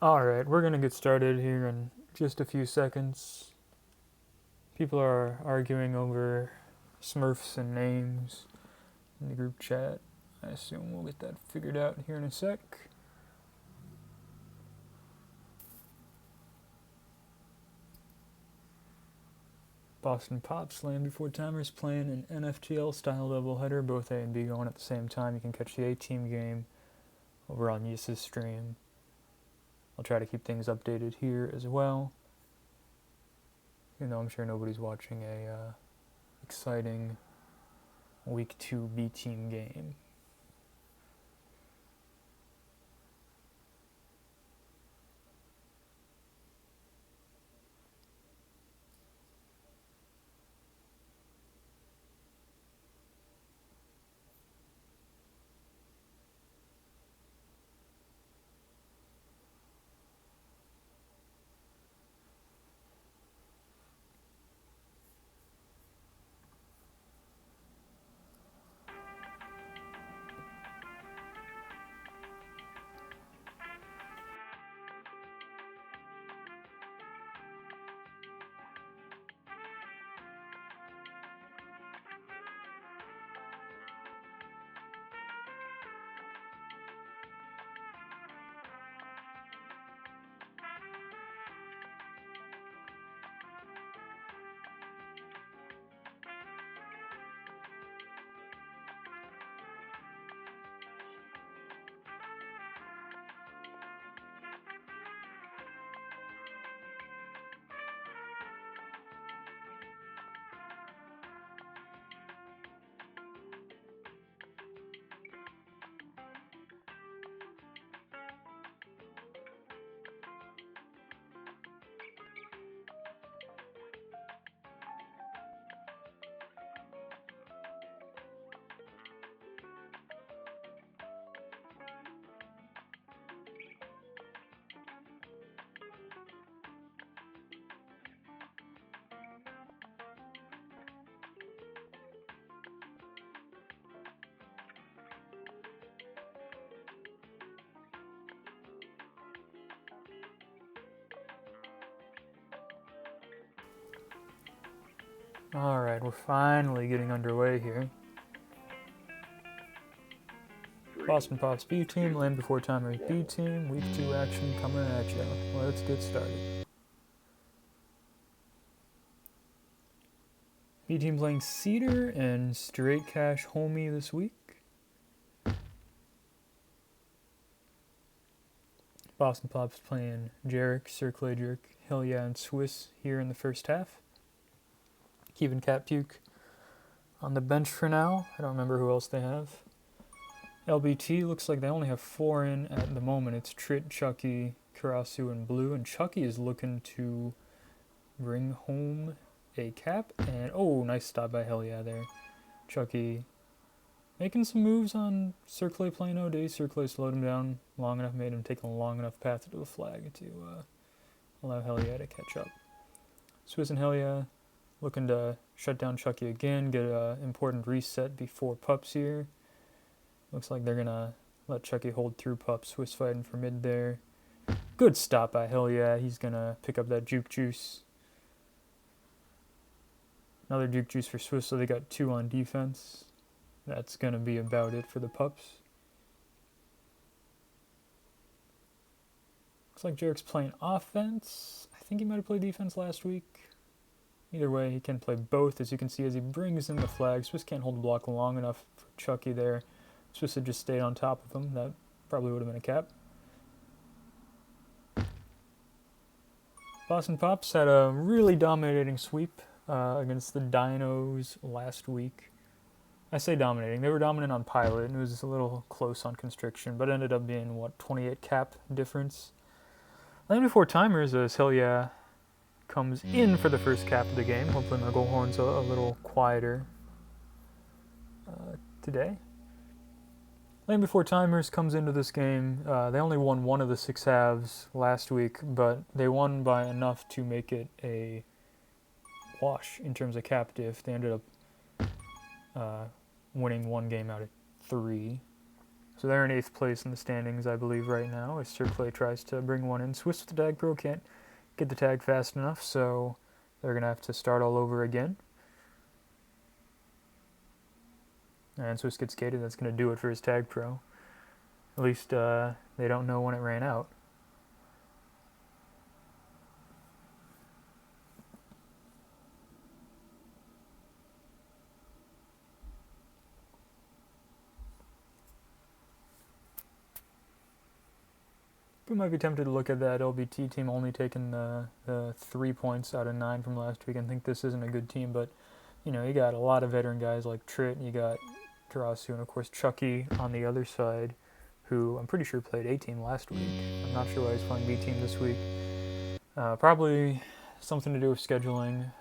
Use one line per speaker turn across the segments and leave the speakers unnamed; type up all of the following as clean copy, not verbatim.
Alright, we're gonna get started here in just a few seconds. People are arguing over Smurfs and names in the group chat. I assume we'll get that figured out here in a sec. Boston Pops, Land Before Timers playing an NFTL style doubleheader, both A and B going at the same time. You can catch the A-team game over on Yis's stream. I'll try to keep things updated here as well. Even though I'm sure nobody's watching a exciting Week 2 B-team game. Alright, we're finally getting underway here. Boston Pops B team, Land Before Timers B team, Week 2 action coming at you. Let's get started. B team playing Cedar and Straight Cash Homie this week. Boston Pops playing Jarek, Circle Jerk, Hell Yeah, and Swiss here in the first half. Keeping Cat Puke on the bench for now. I don't remember who else they have. LBT looks like they only have 4 in at the moment. It's Trit, Chucky, Karasu, and Blue. And Chucky is looking to bring home a cap. And oh, nice stop by Hell Yeah there. Chucky making some moves on Circle playing OD. Circle slowed him down long enough, made him take a long enough path to the flag to allow Hell Yeah to catch up. Swiss and Hell Yeah looking to shut down Chucky again, get an important reset before Pups here. Looks like they're going to let Chucky hold through Pups. Swiss fighting for mid there. Good stop by Hell Yeah. He's going to pick up that Juke Juice. Another Juke Juice for Swiss, so they got 2 on defense. That's going to be about it for the Pups. Looks like Jarek's playing offense. I think he might have played defense last week. Either way, he can play both, as you can see as he brings in the flag. Swiss can't hold the block long enough for Chucky there. Swiss had just stayed on top of him. That probably would have been a cap. Boston Pops had a really dominating sweep against the Dinos last week. I say dominating. They were dominant on Pilot, and it was a little close on Constriction, but it ended up being, 28 cap difference. Land Before Timers, as Hell Yeah comes in for the first cap of the game. Hopefully my goal horn's a little quieter today. Land Before Timers comes into this game. They only won 1 of the 6 halves last week, but they won by enough to make it a wash in terms of cap diff. They ended up winning 1 game out of 3. So So they're in 8th place in the standings, I believe, right now, as Circle tries to bring one in. Swiss with the tag pro can't get the tag fast enough, so they're going to have to start all over again. And Swiss gets gated. That's going to do it for his tag pro. At least they don't know when it ran out. We might be tempted to look at that LBT team only taking the 3 points out of 9 from last week and think this isn't a good team, but you know, you got a lot of veteran guys like Tritt, you got Tarasu, and of course Chucky on the other side, who I'm pretty sure played A team last week. I'm not sure why he's playing B team this week. Probably something to do with scheduling,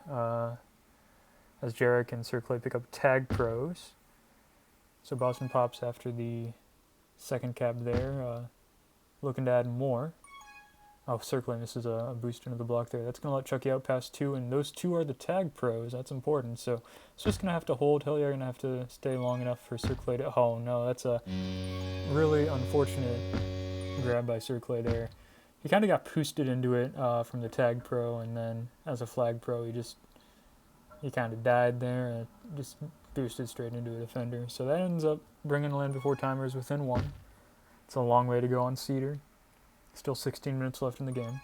as Jarek and Circle pick up tag pros. So Boston Pops after the second cab there. Looking to add more. Oh, Circling, this is a boost into the block there. That's going to let Chucky out past 2, and those 2 are the tag pros. That's important. So it's just going to have to hold. Hell yeah, going to have to stay long enough for Circle to... Oh, no, that's a really unfortunate grab by Circle there. He kind of got boosted into it from the tag pro, and then as a flag pro, he kind of died there and just boosted straight into a defender. So that ends up bringing Land Before Timers within 1. It's a long way to go on Cedar. Still 16 minutes left in the game.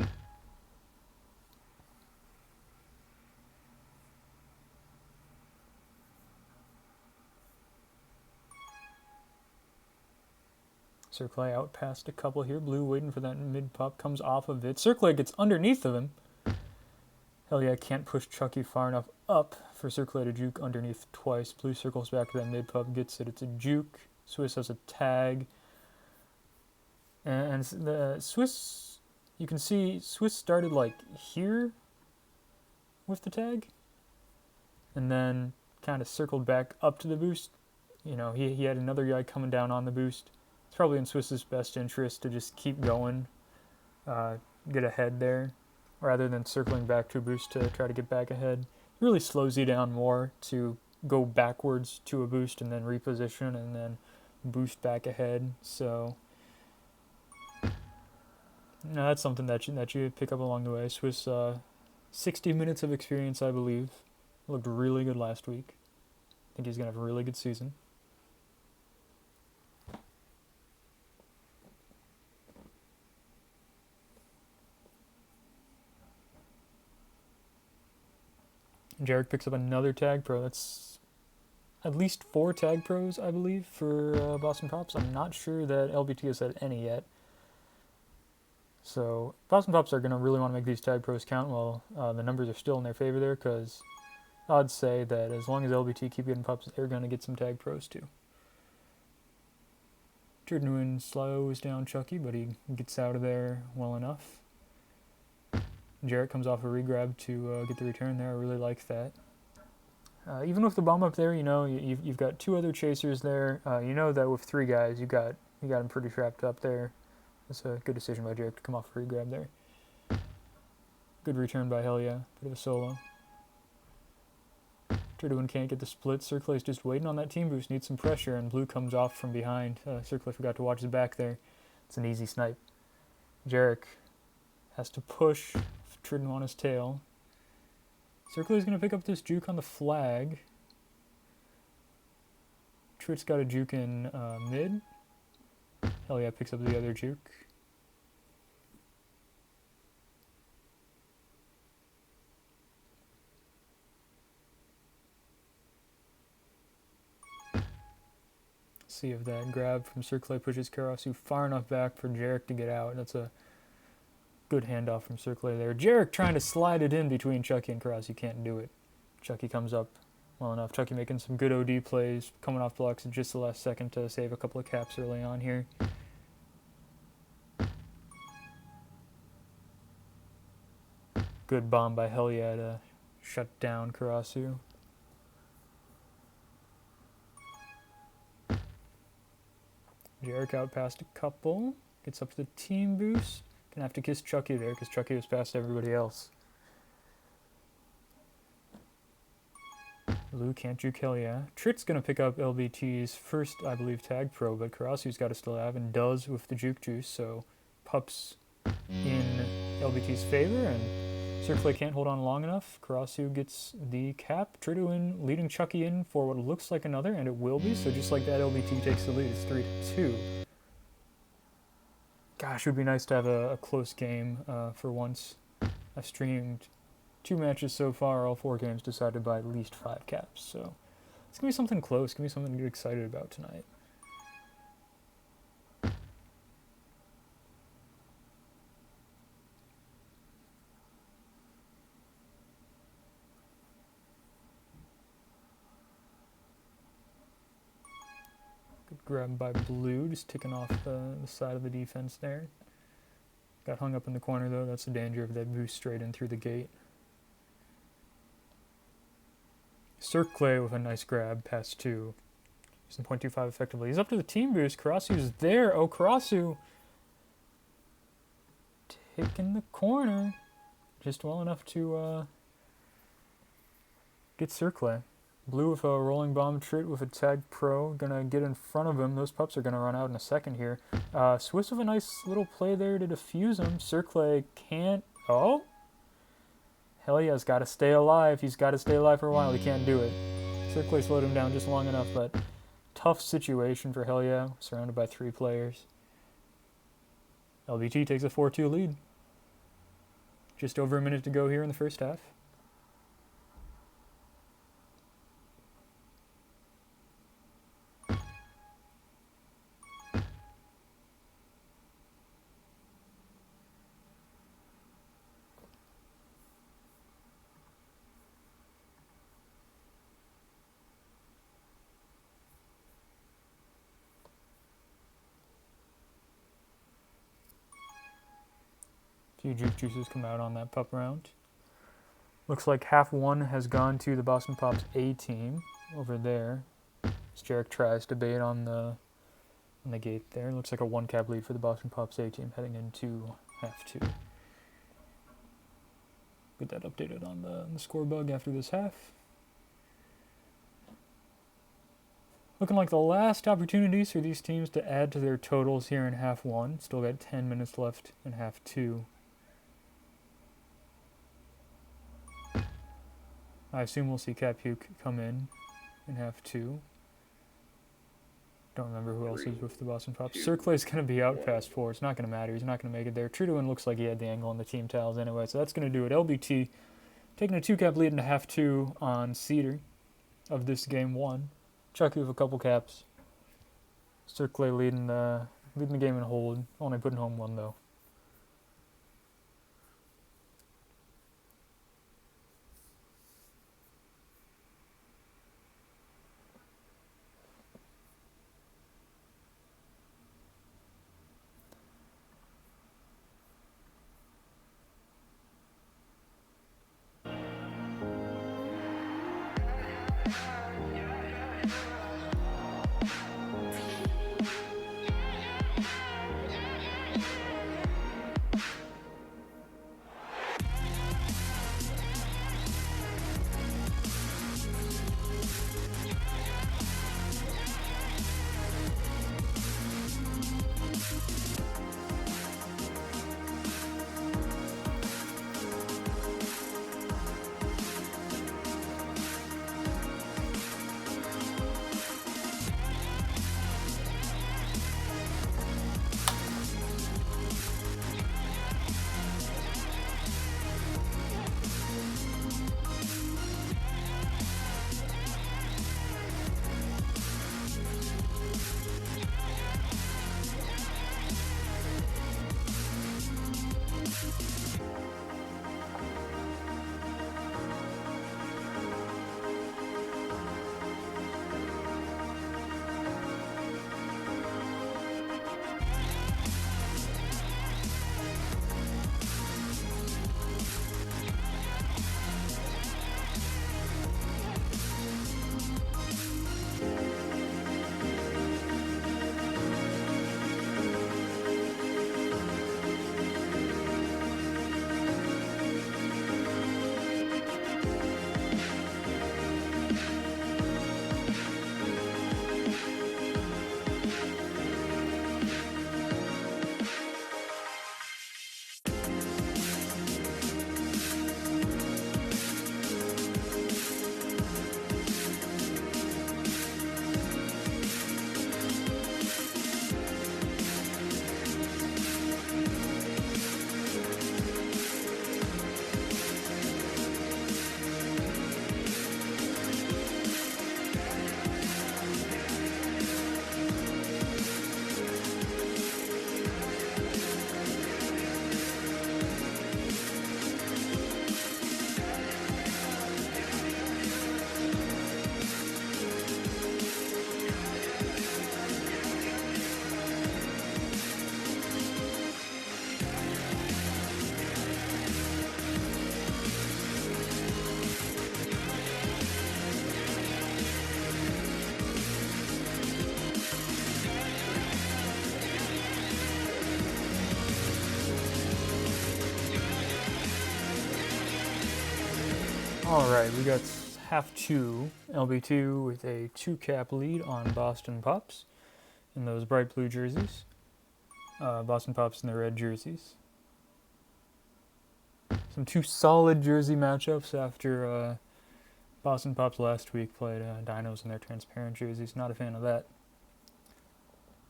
Circle out past a couple here. Blue waiting for that mid pop. Comes off of it. Circle gets underneath of him. Hell yeah, can't push Chucky far enough up for Circle to juke underneath twice. Blue circles back to that mid pop. Gets it. It's a juke. Swiss has a tag. And the Swiss, you can see Swiss started like here with the tag, and then kind of circled back up to the boost. You know, he had another guy coming down on the boost. It's probably in Swiss's best interest to just keep going, get ahead there, rather than circling back to a boost to try to get back ahead. It really slows you down more to go backwards to a boost and then reposition and then boost back ahead. So... no, that's something that you pick up along the way. Swiss, 60 minutes of experience, I believe. Looked really good last week. I think he's going to have a really good season. Jarek picks up another tag pro. That's at least 4 tag pros, I believe, for Boston Pops. I'm not sure that LBT has had any yet. So Boston Pops are going to really want to make these tag pros count. Well, the numbers are still in their favor there, because odds say that as long as LBT keep getting pups, they're going to get some tag pros too. Jordan slows down Chucky, but he gets out of there well enough. Jarrett comes off a regrab to get the return there. I really like that. Even with the bomb up there, you know, you've got 2 other chasers there. You know that with 3 guys, you got him pretty trapped up there. That's a good decision by Jarek to come off a regrab there. Good return by Hell yeah. Bit of a solo. Turduin can't get the split. Circle is just waiting on that team boost. Needs some pressure, and Blue comes off from behind. Circle forgot to watch his back there. It's an easy snipe. Jarek has to push Turduin on his tail. Circle is going to pick up this juke on the flag. Tritt's got a juke in mid. Hell yeah, picks up the other juke. See if that grab from Circle pushes Karasu far enough back for Jarek to get out. That's a good handoff from Circle there. Jarek trying to slide it in between Chucky and Karasu. Can't do it. Chucky comes up well enough. Chucky making some good OD plays, coming off blocks at just the last second to save a couple of caps early on here. Good bomb by Hell yeah to shut down Karasu. Jarek out past a couple. Gets up to the team boost. Gonna have to kiss Chucky there because Chucky was past everybody else. Lou can't juke, hell yeah. Trit's going to pick up LBT's first, I believe, tag pro, but Karasu's got to still have, and does with the juke juice, so pups in LBT's favor, and Circle can't hold on long enough. Karasu gets the cap. Triduin leading Chucky in for what looks like another, and it will be, so just like that, LBT takes the lead. It's 3-2. Gosh, it would be nice to have a close game for once. I've streamed 2 matches so far, all 4 games decided by at least 5 caps, so it's going to be something close. It's going to be something to get excited about tonight. Good grab by Blue, just ticking off the side of the defense there. Got hung up in the corner though, that's the danger of that boost straight in through the gate. Circle with a nice grab, past 2. Using 0.25 effectively. He's up to the team boost. Karasu's there. Oh, Karasu taking the corner. Just well enough to get Circle. Blue with a rolling bomb, Trit with a tag pro. Gonna get in front of him. Those pups are gonna run out in a second here. Swiss with a nice little play there to defuse him. Circle can't. Oh! Hell yeah, he's got to stay alive. He's got to stay alive for a while. He can't do it. Circle slowed him down just long enough, but tough situation for Hell yeah, surrounded by 3 players. LBT takes a 4-2 lead. Just over a minute to go here in the first half. Few juke juices come out on that pup round. Looks like half 1 has gone to the Boston Pops A team over there. As Jarek tries to bait on the gate there. Looks like a 1 cap lead for the Boston Pops A team heading into half 2. Get that updated on the score bug after this half. Looking like the last opportunities for these teams to add to their totals here in half 1. Still got 10 minutes left in half 2. I assume we'll see Capuke come in half 2. Don't remember who else is with the Boston Pops. Circlay's going to be out past 4. It's not going to matter. He's not going to make it there. Triduin looks like he had the angle on the team towels anyway, so that's going to do it. LBT taking a 2-cap lead into half 2 on Cedar of this game 1. Chucky with a couple caps. Circle leading the game in hold. Only putting home 1 though. Alright, we got half two, LB2 with a 2-cap lead on Boston Pops in those bright blue jerseys. Boston Pops in the red jerseys. Some two solid jersey matchups after Boston Pops last week played Dinos in their transparent jerseys. Not a fan of that.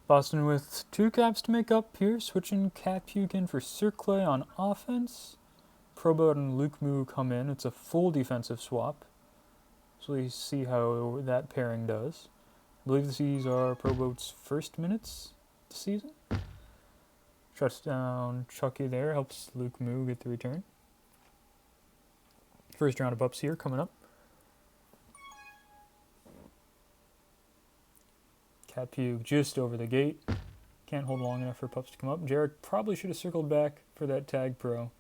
Boston with 2 caps to make up here, switching Capuk in for Circle on offense. Probo and Luke Moo come in. It's a full defensive swap. So we see how that pairing does. I believe these are Probo's first minutes this season. Shuts down Chucky there, helps Luke Moo get the return. First round of pups here coming up. Capuk just over the gate. Can't hold long enough for pups to come up. Jarek probably should have circled back for that tag pro.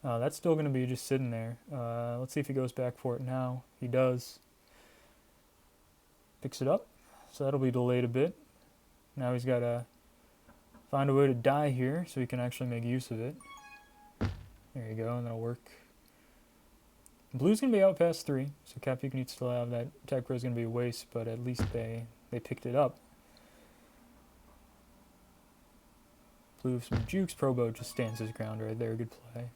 That's still going to be just sitting there. Let's see if he goes back for it now. He does. Picks it up. So that'll be delayed a bit. Now he's got to find a way to die here so he can actually make use of it. There you go, and that'll work. Blue's going to be out past 3, so Capuk needs to have that. Tag pro is going to be a waste, but at least they picked it up. Blue with some jukes. Probo just stands his ground right there. Good play.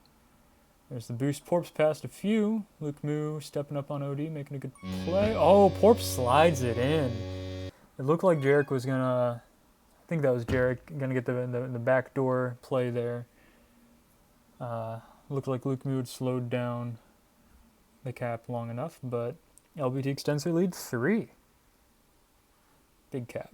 There's the boost. Porps passed a few. Luke Moo stepping up on OD, making a good play. Oh, Porps slides it in. It looked like Jarek was going to... I think that was Jarek going to get the backdoor play there. Looked like Luke Moo had slowed down the cap long enough, but LBT extends their lead 3. Big cap.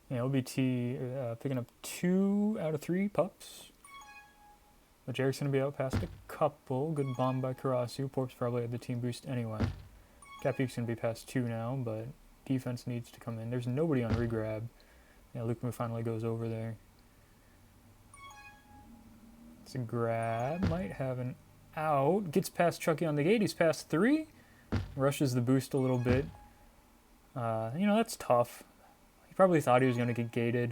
Yeah, LBT picking up 2 out of 3 pups. But Jarek's going to be out past a couple. Good bomb by Karasu. Porps probably had the team boost anyway. Capuk's going to be past 2 now, but defense needs to come in. There's nobody on regrab. Yeah, Luke Moo finally goes over there. It's a grab. Might have an out. Gets past Chucky on the gate. He's past 3. Rushes the boost a little bit. That's tough. He probably thought he was going to get gated.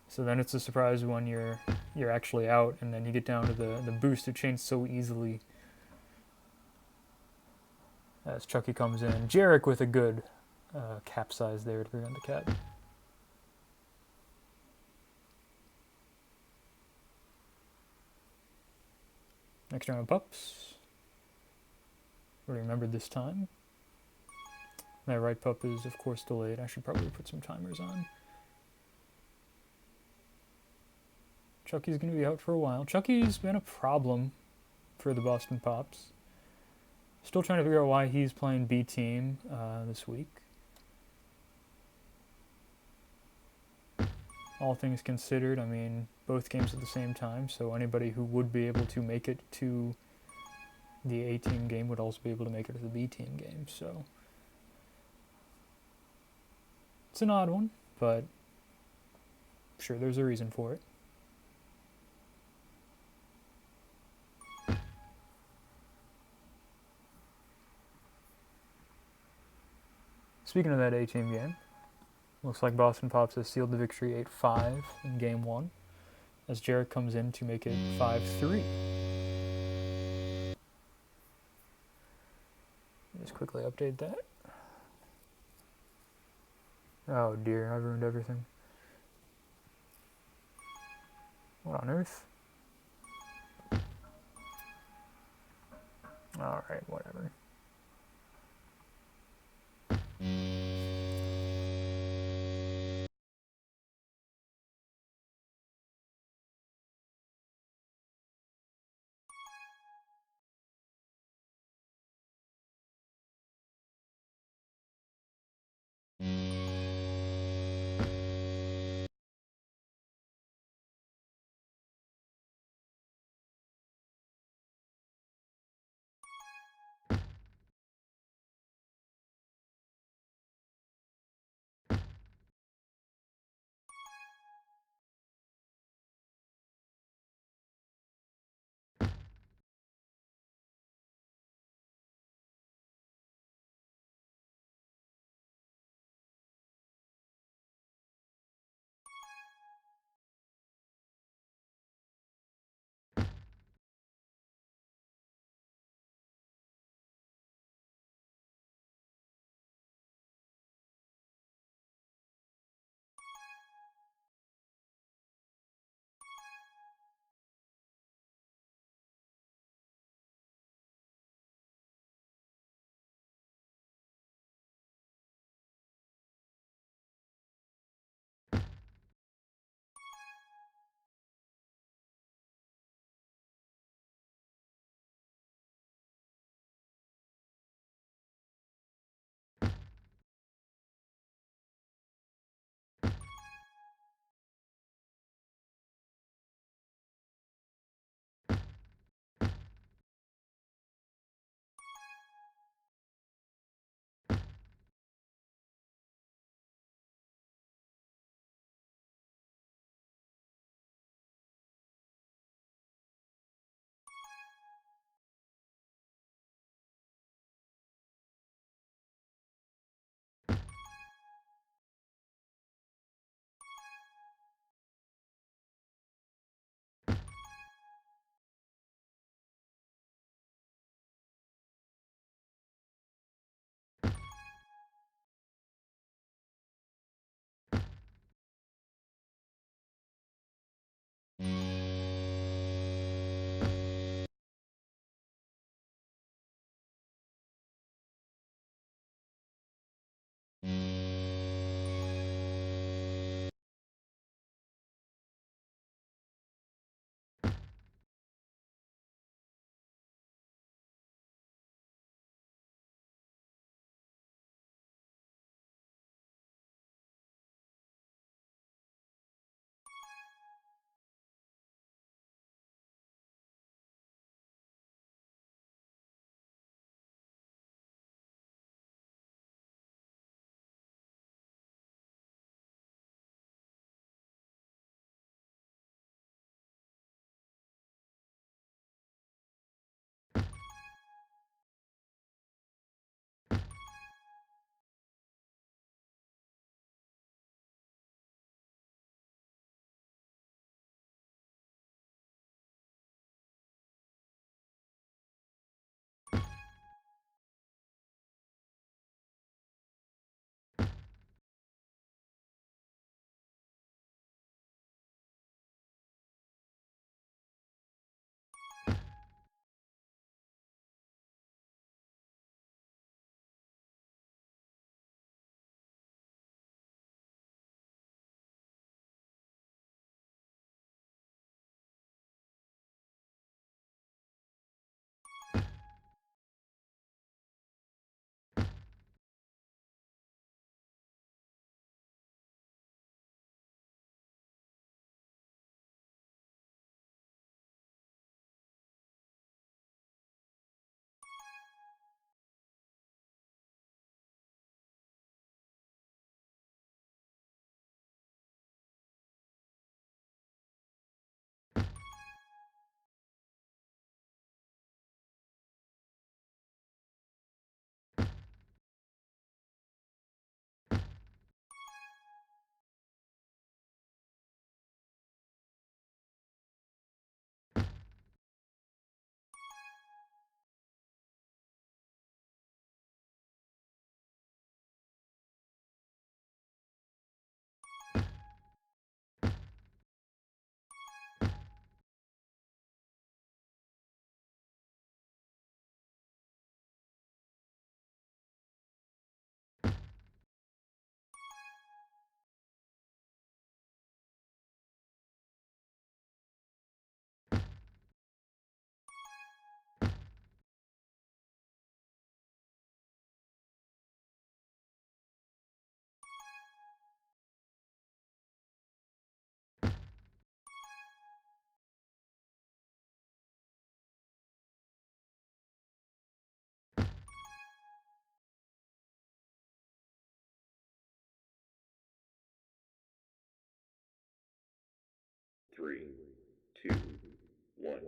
So then it's a surprise when you're actually out, and then you get down to the boost. It changed so easily. As Chucky comes in. Jarek with a good cap size there to prevent the cap. Next round of pups. Already remembered this time. My right pup is, of course, delayed. I should probably put some timers on. Chucky's going to be out for a while. Chucky's been a problem for the Boston Pops. Still trying to figure out why he's playing B team this week. All things considered, I mean, both games at the same time, so anybody who would be able to make it to the A team game would also be able to make it to the B team game, so it's an odd one, but I'm sure there's a reason for it. Speaking of that A team game, looks like Boston Pops has sealed the victory 8-5 in game 1 as Jarek comes in to make it 5-3. Just quickly update that. Oh dear, I ruined everything. What on earth? Alright, whatever.
3, 2, 1.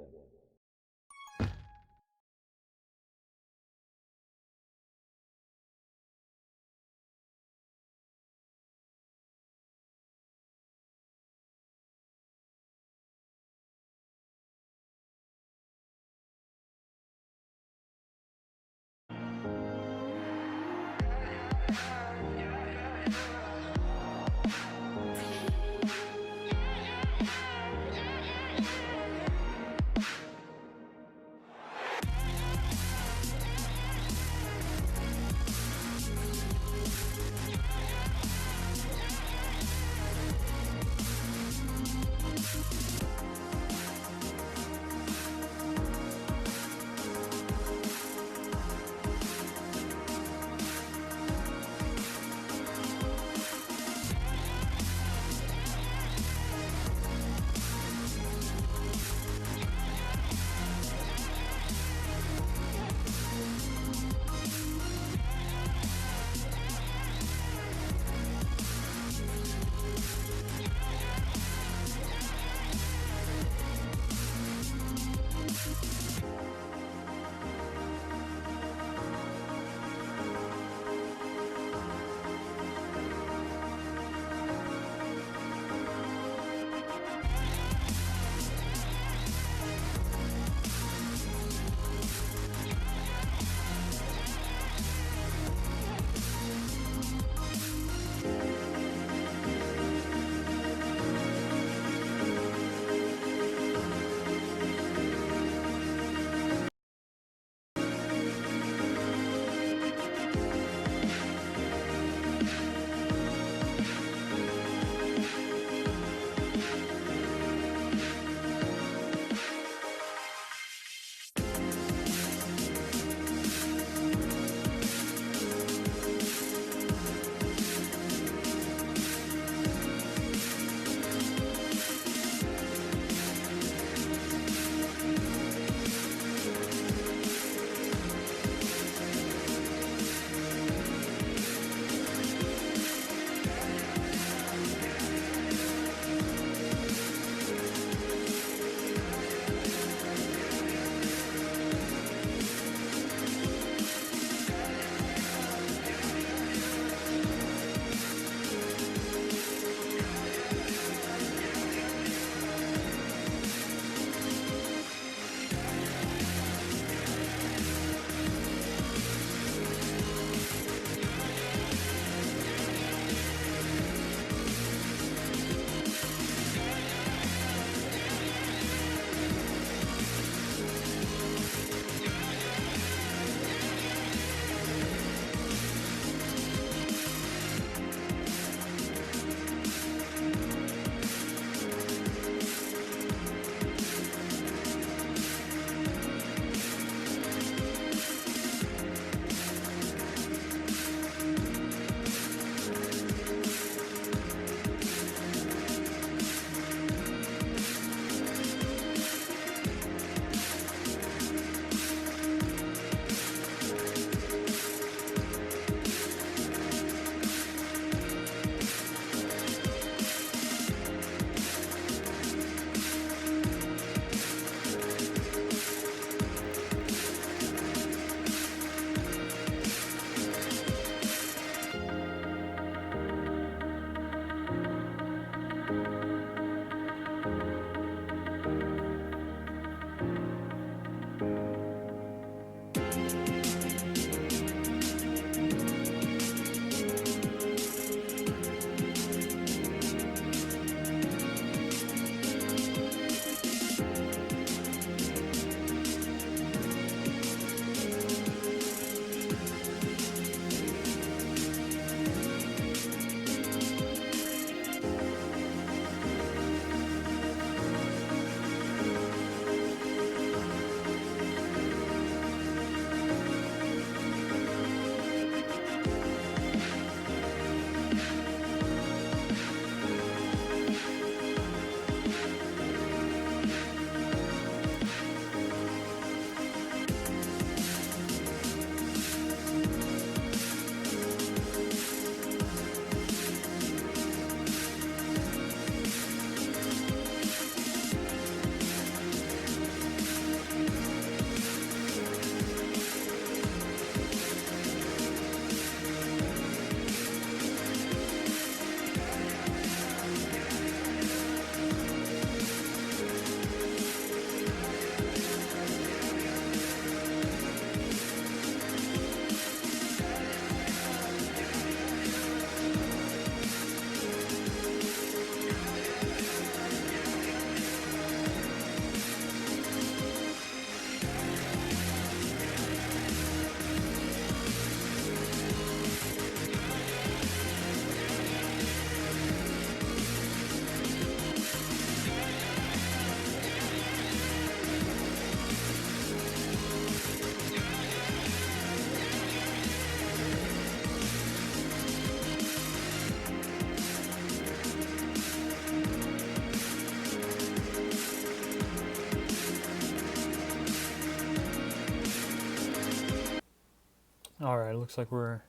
Alright, looks like we're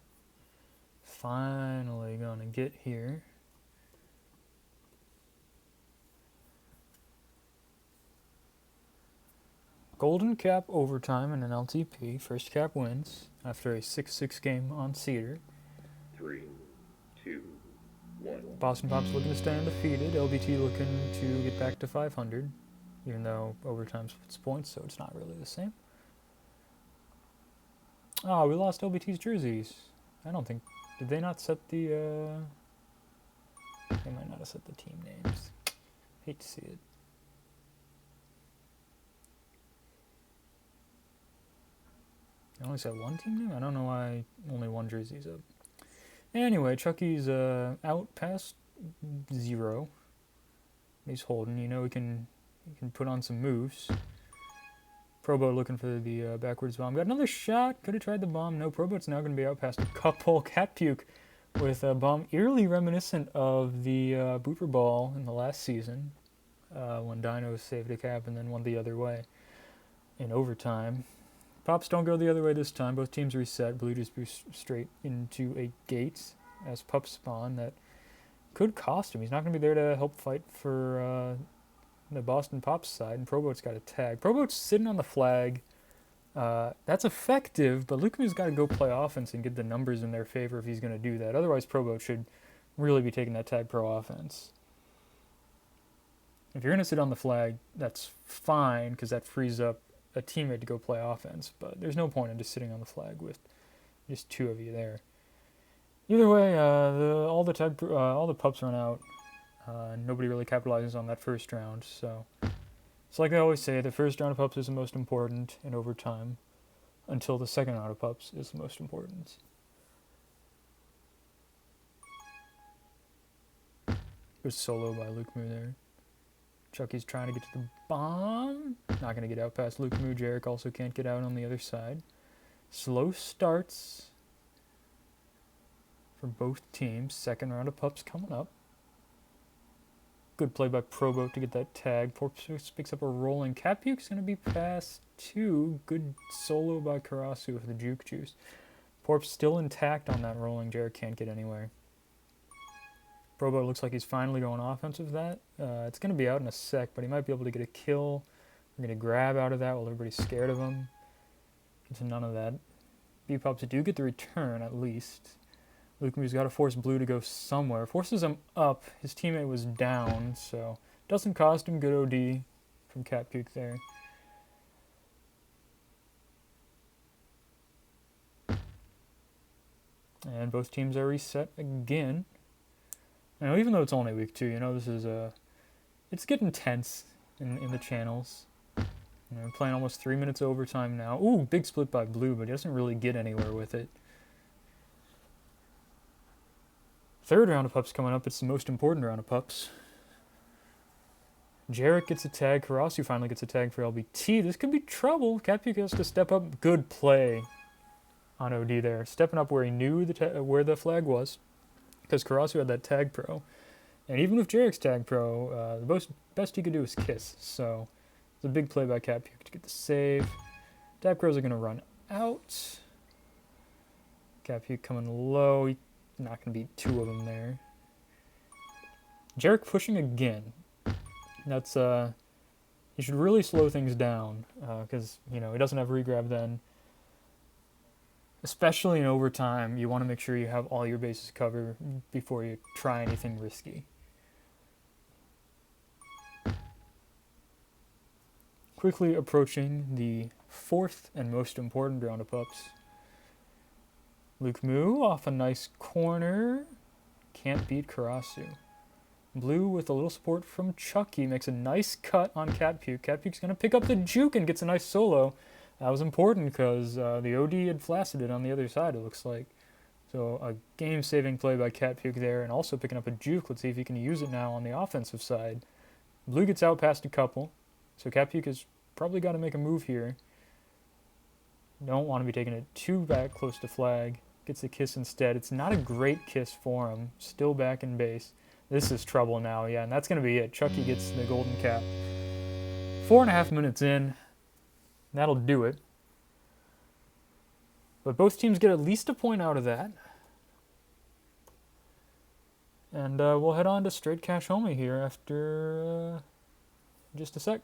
finally gonna get here. Golden Cap overtime in an NLTP. First cap wins after a 6-6 game on Cedar.
3, 2, 1.
Boston Pops looking to stay undefeated. LBT looking to get back to 500, even though overtime splits points, so it's not really the same. Oh, we lost LBT's jerseys. I don't think... Did they not set the... They might not have set the team names. Hate to see it. I only said one team name? I don't know why only one jersey's up. Anyway, Chucky's out past 0. He's holding. You know, he can put on some moves. Probo looking for the backwards bomb. Got another shot. Could have tried the bomb. No, Probo's now going to be out past a couple. Cat Puke with a bomb eerily reminiscent of the Booper Ball in the last season when Dino saved a cap and then won the other way in overtime. Pops don't go the other way this time. Both teams reset. Blue just boosts straight into a gate as Pups spawn that could cost him. He's not going to be there to help fight for the Boston Pops side. And Probo's got a tag. Probo's sitting on the flag. That's effective, but Lukamu's got to go play offense and get the numbers in their favor if he's going to do that. Otherwise, Probo should really be taking that tag pro offense. If you're going to sit on the flag, that's fine because that frees up a teammate to go play offense, but there's no point in just sitting on the flag with just two of you there. Either way, all the pups run out. Nobody really capitalizes on that first round, so it's like I always say, the first round of pups is the most important in overtime, until the second round of pups is the most important. Good solo by Luke Moo there. Chucky's trying to get to the bomb. Not going to get out past Luke Moo. Jarek also can't get out on the other side. Slow starts for both teams. Second round of pups coming up. Good play by Probo to get that tag. Porps picks up a rolling. Cat Puke's going to be past 2. Good solo by Karasu with the juke juice. Porps still intact on that rolling. Jarek can't get anywhere. Probo looks like he's finally going offensive with that. It's going to be out in a sec, but he might be able to get a kill. We're going to grab out of that while everybody's scared of him. Into none of that. B-Pops do get the return, at least. Lukamu's got to force Blue to go somewhere. Forces him up. His teammate was down, so doesn't cost him. Good OD from Cat Puke there. And both teams are reset again. Now, even though it's only week 2, you know, this is it's getting tense in the channels. You know, we're playing almost 3 minutes overtime now. Ooh, big split by Blue, but he doesn't really get anywhere with it. Third round of pups coming up. It's the most important round of pups. Jarek gets a tag. Karasu finally gets a tag for LBT. This could be trouble. Cat Puke has to step up. Good play on OD there. Stepping up where he knew where the flag was. Because Karasu had that tag pro. And even with Jarek's tag pro, the best he could do was kiss. So it's a big play by Cat Puke to get the save. Tag pros are going to run out. Cat Puke coming low. He's not going to beat 2 of them there. Jarek pushing again. That's he should really slow things down because you know he doesn't have regrab then. Especially in overtime, you want to make sure you have all your bases covered before you try anything risky. Quickly approaching the 4th and most important round of pups. Luke Moo off a nice corner. Can't beat Karasu. Blue with a little support from Chucky makes a nice cut on Cat Puke. Cat Puke's going to pick up the juke and gets a nice solo. That was important because the OD had flaccid it on the other side, it looks like. So a game-saving play by Cat Puke there, and also picking up a juke. Let's see if he can use it now on the offensive side. Blue gets out past a couple, so Cat Puke has probably got to make a move here. Don't want to be taking it too back close to flag. Gets a kiss instead. It's not a great kiss for him. Still back in base. This is trouble now, yeah, and that's going to be it. Chucky gets the golden cap. 4.5 minutes in. That'll do it. But both teams get at least a point out of that. And we'll head on to straight cash homie here after just a sec.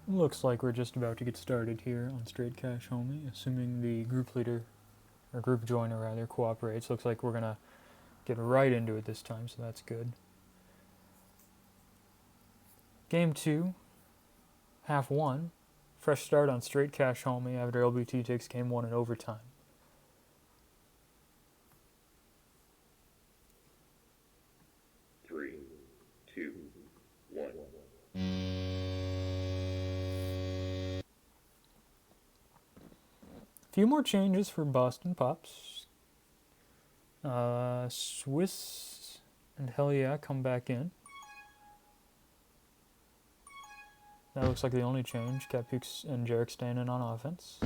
Looks like we're just about to get started here on straight cash homie, assuming the group leader, or group joiner rather, cooperates. Looks like we're gonna get right into it this time, so that's good. Game 2, half 1. Fresh start on straight cash homie after LBT takes game 1 in overtime.
Three, two, one.
Few more changes for Boston Pops. Swiss and Hell Yeah come back in. That looks like the only change. Capukes and Jarek staying in on offense.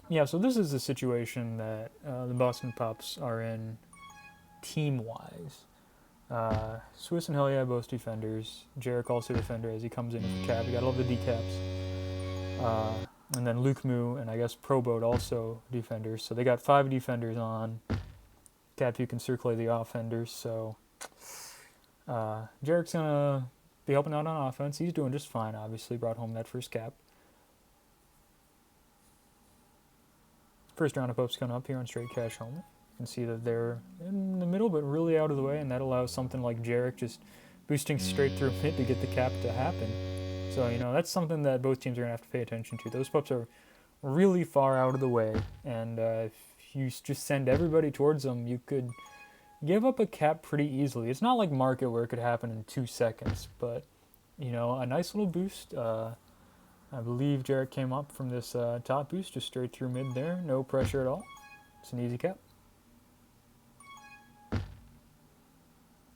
Yeah, so this is the situation that the Boston Pops are in team-wise. Swiss and Hell Yeah both defenders. Jarek also defender as he comes in with a cap. You got all the decaps. And then Luke Moo and I guess Proboat also defenders. So they got 5 defenders on. Capuke can circulate the offenders. So Jarek's going to be helping out on offense. He's doing just fine, obviously. Brought home that first cap. First round of Popes coming up here on straight cash home. You can see that they're in the middle, but really out of the way, and that allows something like Jarek just boosting straight through mid to get the cap to happen. So, you know, that's something that both teams are going to have to pay attention to. Those pups are really far out of the way, and if you just send everybody towards them, you could give up a cap pretty easily. It's not like Market where it could happen in 2 seconds, but, you know, a nice little boost. I believe Jarek came up from this top boost, just straight through mid there. No pressure at all. It's an easy cap.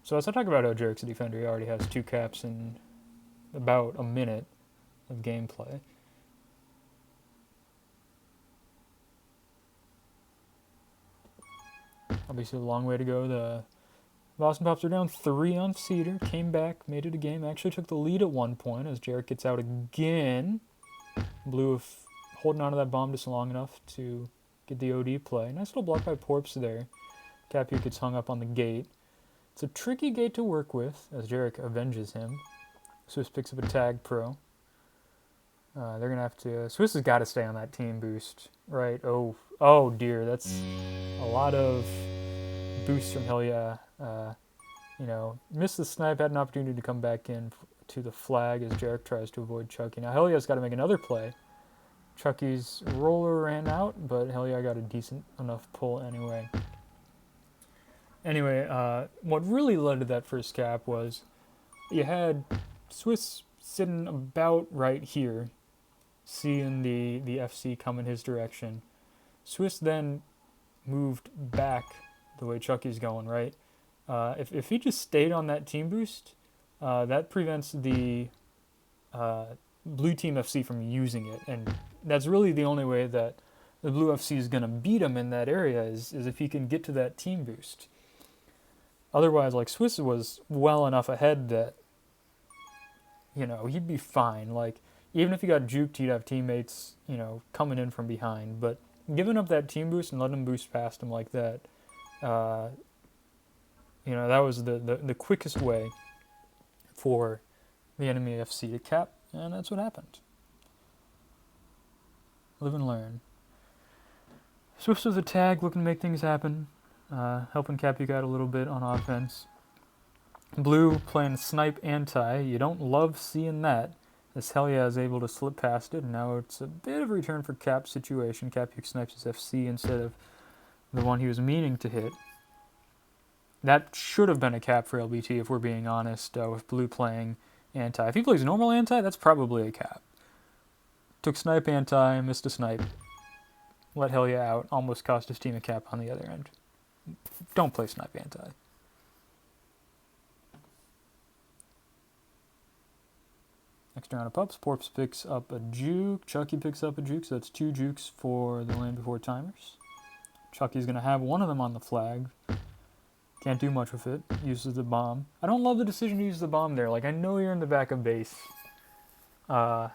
So as I talk about how Jarek's a defender, he already has 2 caps in about a minute of gameplay. Obviously a long way to go. The Boston Pops are down 3 on Cedar, came back, made it a game, actually took the lead at one point as Jarek gets out again. Blue holding onto that bomb just long enough to get the OD play. Nice little block by Porps there. Capu gets hung up on the gate. It's a tricky gate to work with as Jarek avenges him. Swiss picks up a tag pro. They're gonna have to. Swiss has got to stay on that team boost, right? Oh dear, that's a lot of boosts from Hilya. Missed the snipe, had an opportunity to come back in to the flag as Jarek tries to avoid Chucky. Now Hilya's got to make another play. Chucky's roller ran out, but Hilya got a decent enough pull anyway. Anyway, what really led to that first cap was you had Swiss sitting about right here, seeing the FC come in his direction. Swiss then moved back the way Chucky's going, right? If he just stayed on that team boost, that prevents the blue team FC from using it. And that's really the only way that the blue FC is going to beat him in that area is if he can get to that team boost. Otherwise, like, Swiss was well enough ahead that, he'd be fine. Like, even if he got juked, he'd have teammates, coming in from behind. But giving up that team boost and letting him boost past him like that, that was the quickest way for the enemy FC to cap, and that's what happened. Live and learn. Swift with a tag, looking to make things happen, helping Capuc out a little bit on offense. Blue playing snipe anti. You don't love seeing that, as Helya is able to slip past it, and now it's a bit of a return for Cap's situation. Capuc snipes his FC instead of the one he was meaning to hit. That should have been a cap for LBT, if we're being honest, with Blue playing anti. If he plays normal anti, that's probably a cap. Took snipe anti, missed a snipe. Let Helya out, almost cost his team a cap on the other end. Don't play snipe anti. Next round of pups, Porps picks up a juke, Chucky picks up a juke, so that's 2 jukes for the land before timers. Chucky's going to have one of them on the flag. Can't do much with it. Uses the bomb. I don't love the decision to use the bomb there. Like, I know you're in the back of base. So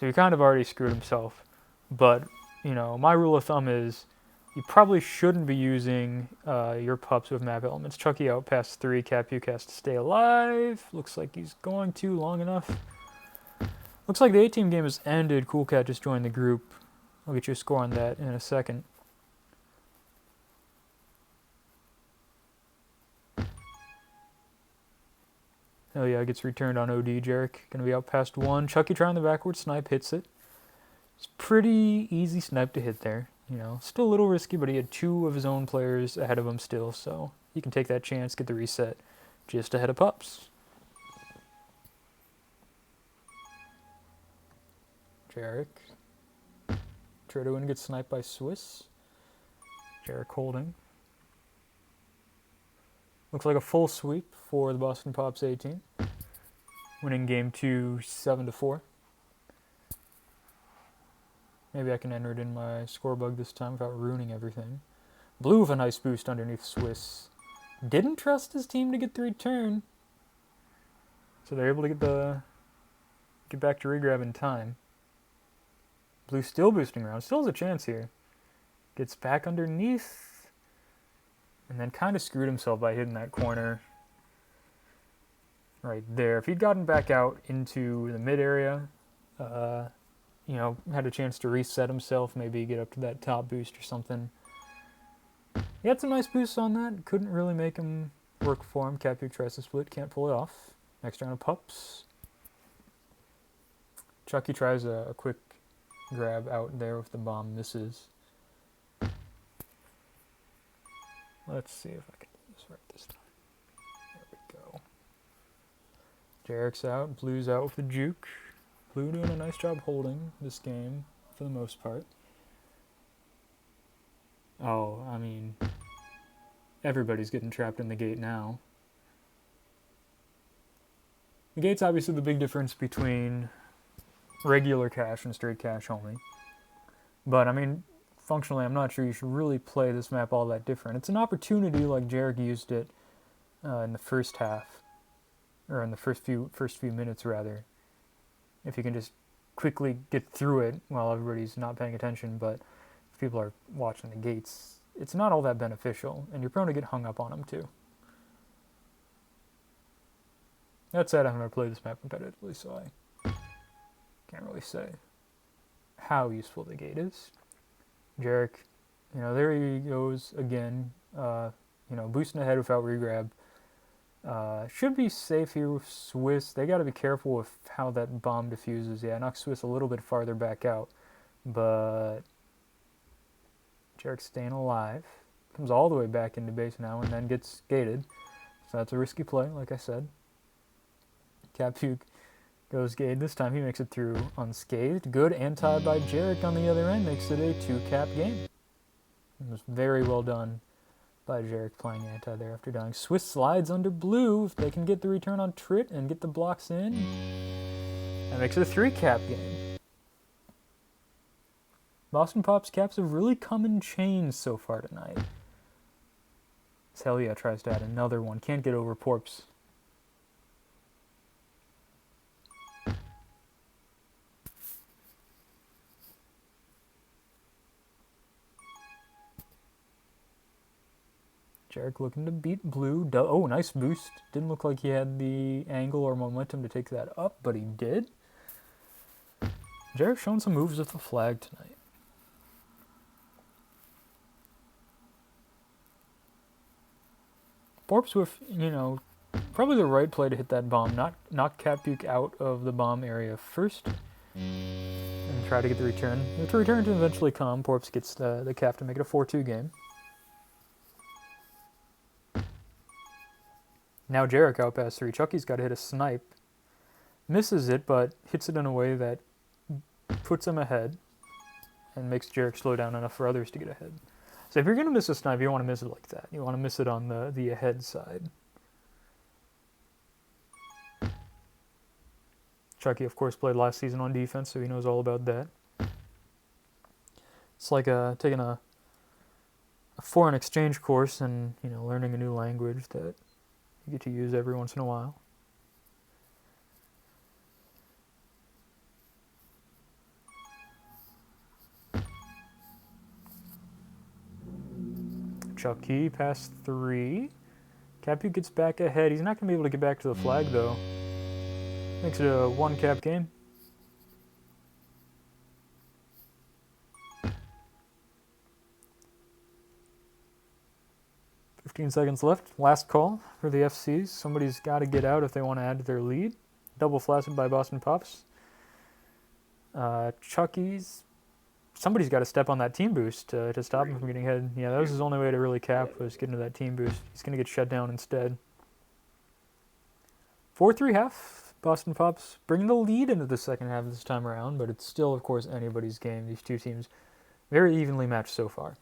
he kind of already screwed himself. But, my rule of thumb is you probably shouldn't be using your pups with map elements. Chucky out past 3. Capuc has to stay alive. Looks like he's going to long enough. Looks like the 8-team game has ended. Cool Cat just joined the group. I'll get you a score on that in a second. Hell yeah, gets returned on OD. Jarek gonna be out past 1. Chucky trying the backward snipe, hits it. It's pretty easy snipe to hit there. Still a little risky, but he had 2 of his own players ahead of him still, so he can take that chance, get the reset just ahead of pups. Jarek. Try to win, gets sniped by Swiss. Jarek holding. Looks like a full sweep for the Boston Pops 18. Winning game 2, 7-4. Maybe I can enter it in my score bug this time without ruining everything. Blue with a nice boost underneath Swiss. Didn't trust his team to get the return. So they're able to get back to regrab in time. Blue still boosting around. Still has a chance here. Gets back underneath. And then kind of screwed himself by hitting that corner right there. If he'd gotten back out into the mid area, had a chance to reset himself, maybe get up to that top boost or something. He had some nice boosts on that. Couldn't really make him work for him. Capuc tries to split, can't pull it off. Next round of pups. Chucky tries a quick grab out there with the bomb, misses. Let's see if I can do this right this time. There we go. Jarek's out, Blue's out with the juke. Blue doing a nice job holding this game for the most part. Oh, I mean, everybody's getting trapped in the gate now. The gate's obviously the big difference between regular cash and straight cash only. But, I mean, functionally, I'm not sure you should really play this map all that different. It's an opportunity like Jarek used it in the first half, or in the first few minutes, rather. If you can just quickly get through it while everybody's not paying attention, but if people are watching the gates, it's not all that beneficial, and you're prone to get hung up on them too. That said, I'm going to play this map competitively, so I can't really say. how useful the gate is. Jarek, there he goes again. Boosting ahead without regrab. Should be safe here with Swiss. They got to be careful with how that bomb diffuses. Yeah, knocks Swiss a little bit farther back out, but Jarek's staying alive. Comes all the way back into base now and then gets gated. So that's a risky play, like I said. Cappuke goes gate. This time he makes it through unscathed. Good anti by Jarek on the other end. Makes it a 2-cap game. It was very well done by Jarek playing anti there after dying. Swiss slides under blue. If they can get the return on Trit and get the blocks in, that makes it a 3-cap game. Boston Pop's caps have really come in chains so far tonight. Hell yeah, tries to add another one. Can't get over Porps. Jarek looking to beat blue. Oh, nice boost. Didn't look like he had the angle or momentum to take that up, but he did. Jarek showing some moves with the flag tonight. Porps with, probably the right play to hit that bomb. Knock Cappuke out of the bomb area first and try to get the return. With the return to eventually come, Porps gets the cap to make it a 4-2 game. Now Jarek out past 3. Chucky's got to hit a snipe. Misses it, but hits it in a way that puts him ahead and makes Jarek slow down enough for others to get ahead. So if you're going to miss a snipe, you don't want to miss it like that. You want to miss it on the ahead side. Chucky, of course, played last season on defense, so he knows all about that. It's like taking a foreign exchange course and learning a new language that you get to use every once in a while. Chucky past 3. Capu gets back ahead. He's not going to be able to get back to the flag, though. Makes it a 1-cap game. Seconds left. Last call for the FCs. Somebody's got to get out if they want to add to their lead. Double flaccid by Boston Pops. Chucky's. Somebody's got to step on that team boost to stop him from getting ahead. Yeah, that was his only way to really cap, was getting to that team boost. He's going to get shut down instead. 4-3 half. Boston Pops bringing the lead into the second half this time around, but it's still, of course, anybody's game. These two teams very evenly matched so far.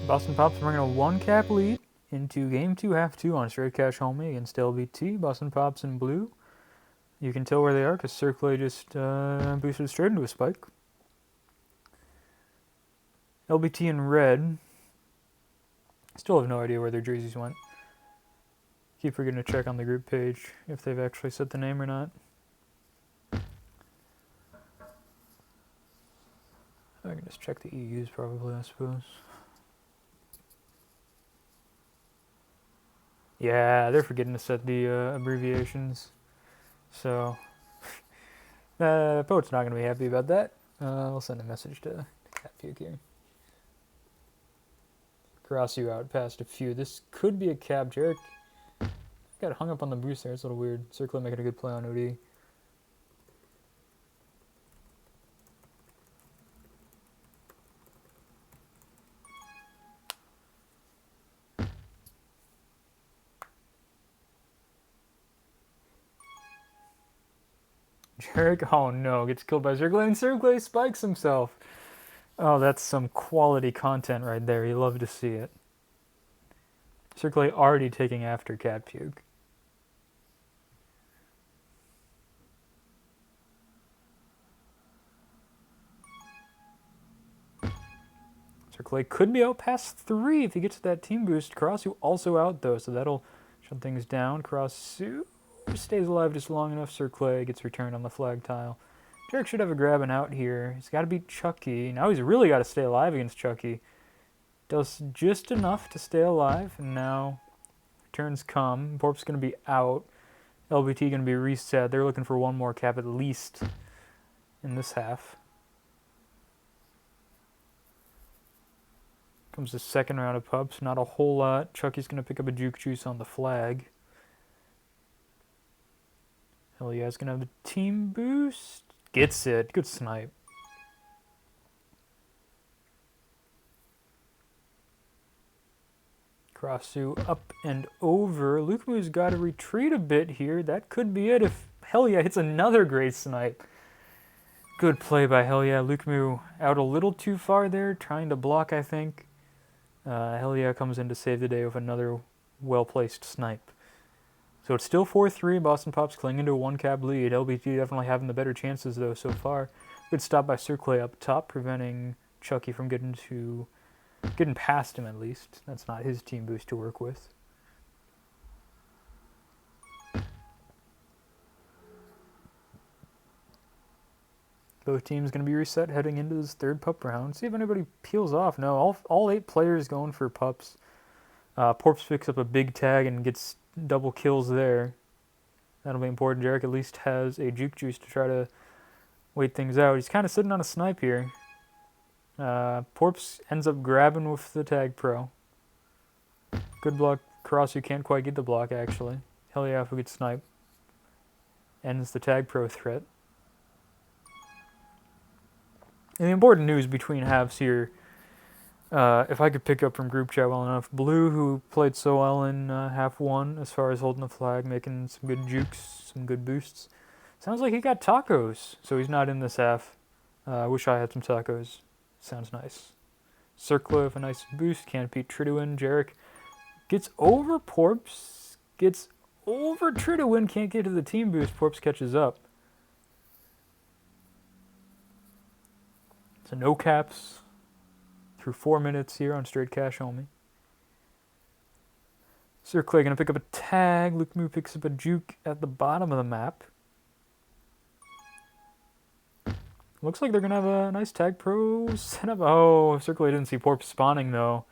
Boston Pops bringing a 1-cap lead into Game 2, Half 2 on Straight Cash Homie against LBT. Boston Pops in blue. You can tell where they are because Circle just boosted straight into a spike. LBT in red. Still have no idea where their jerseys went. Keep forgetting to check on the group page if they've actually set the name or not. I can just check the EUs probably, I suppose. Yeah, they're forgetting to set the abbreviations. So, Poet's not going to be happy about that. I'll send a message to Cat Puke here. Cross you out past a few. This could be a cap. Jarek got hung up on the boost there. It's a little weird. Circle making a good play on OD. Jarek, oh no, gets killed by Circle, and Circle spikes himself. Oh, that's some quality content right there. You love to see it. Circle already taking after Cat Puke. Circle could be out past 3 if he gets that team boost. Karasu also out though, so that'll shut things down. Karasu stays alive just long enough. Circle gets returned on the flag tile. Jarek should have a grab and out here. He's got to beat Chucky. Now he's really got to stay alive against Chucky. Does just enough to stay alive, and now returns come. Porp's going to be out. LBT going to be reset. They're looking for one more cap at least in this half. Comes the second round of pups. Not a whole lot. Chucky's going to pick up a juke juice on the flag. Hell yeah, it's going to have the team boost. Gets it. Good snipe. Karasu up and over. Lukemu's got to retreat a bit here. That could be it if Hell yeah hits another great snipe. Good play by Hell yeah. Lukemu out a little too far there, trying to block, I think. Hell yeah comes in to save the day with another well-placed snipe. So it's still 4-3. Boston Pops clinging to a 1-cap lead. LBT definitely having the better chances, though, so far. Good stop by Circle up top, preventing Chucky from getting past him, at least. That's not his team boost to work with. Both teams going to be reset heading into this third pup round. See if anybody peels off. No, all 8 players going for pups. Porps picks up a big tag and gets double kills there. That'll be important. Jarek at least has a juke juice to try to wait things out. He's kind of sitting on a snipe here. Porps ends up grabbing with the tag pro. Good block. Cross, you can't quite get the block, actually. Hell yeah, if we could snipe. Ends the tag pro threat. And the important news between halves here, if I could pick up from group chat well enough, Blue, who played so well in half 1 as far as holding the flag, making some good jukes, some good boosts. Sounds like he got tacos, so he's not in this half. I wish I had some tacos. Sounds nice. Circle with a nice boost, can't beat Triduin. Jarek gets over Porps, gets over Triduin, can't get to the team boost. Porps catches up. So no caps through 4 minutes here on Straight Cash Homie. Circle going to pick up a tag. Lukemu picks up a juke at the bottom of the map. Looks like they're going to have a nice tag pro setup. Oh, Circle didn't see Porp spawning, though.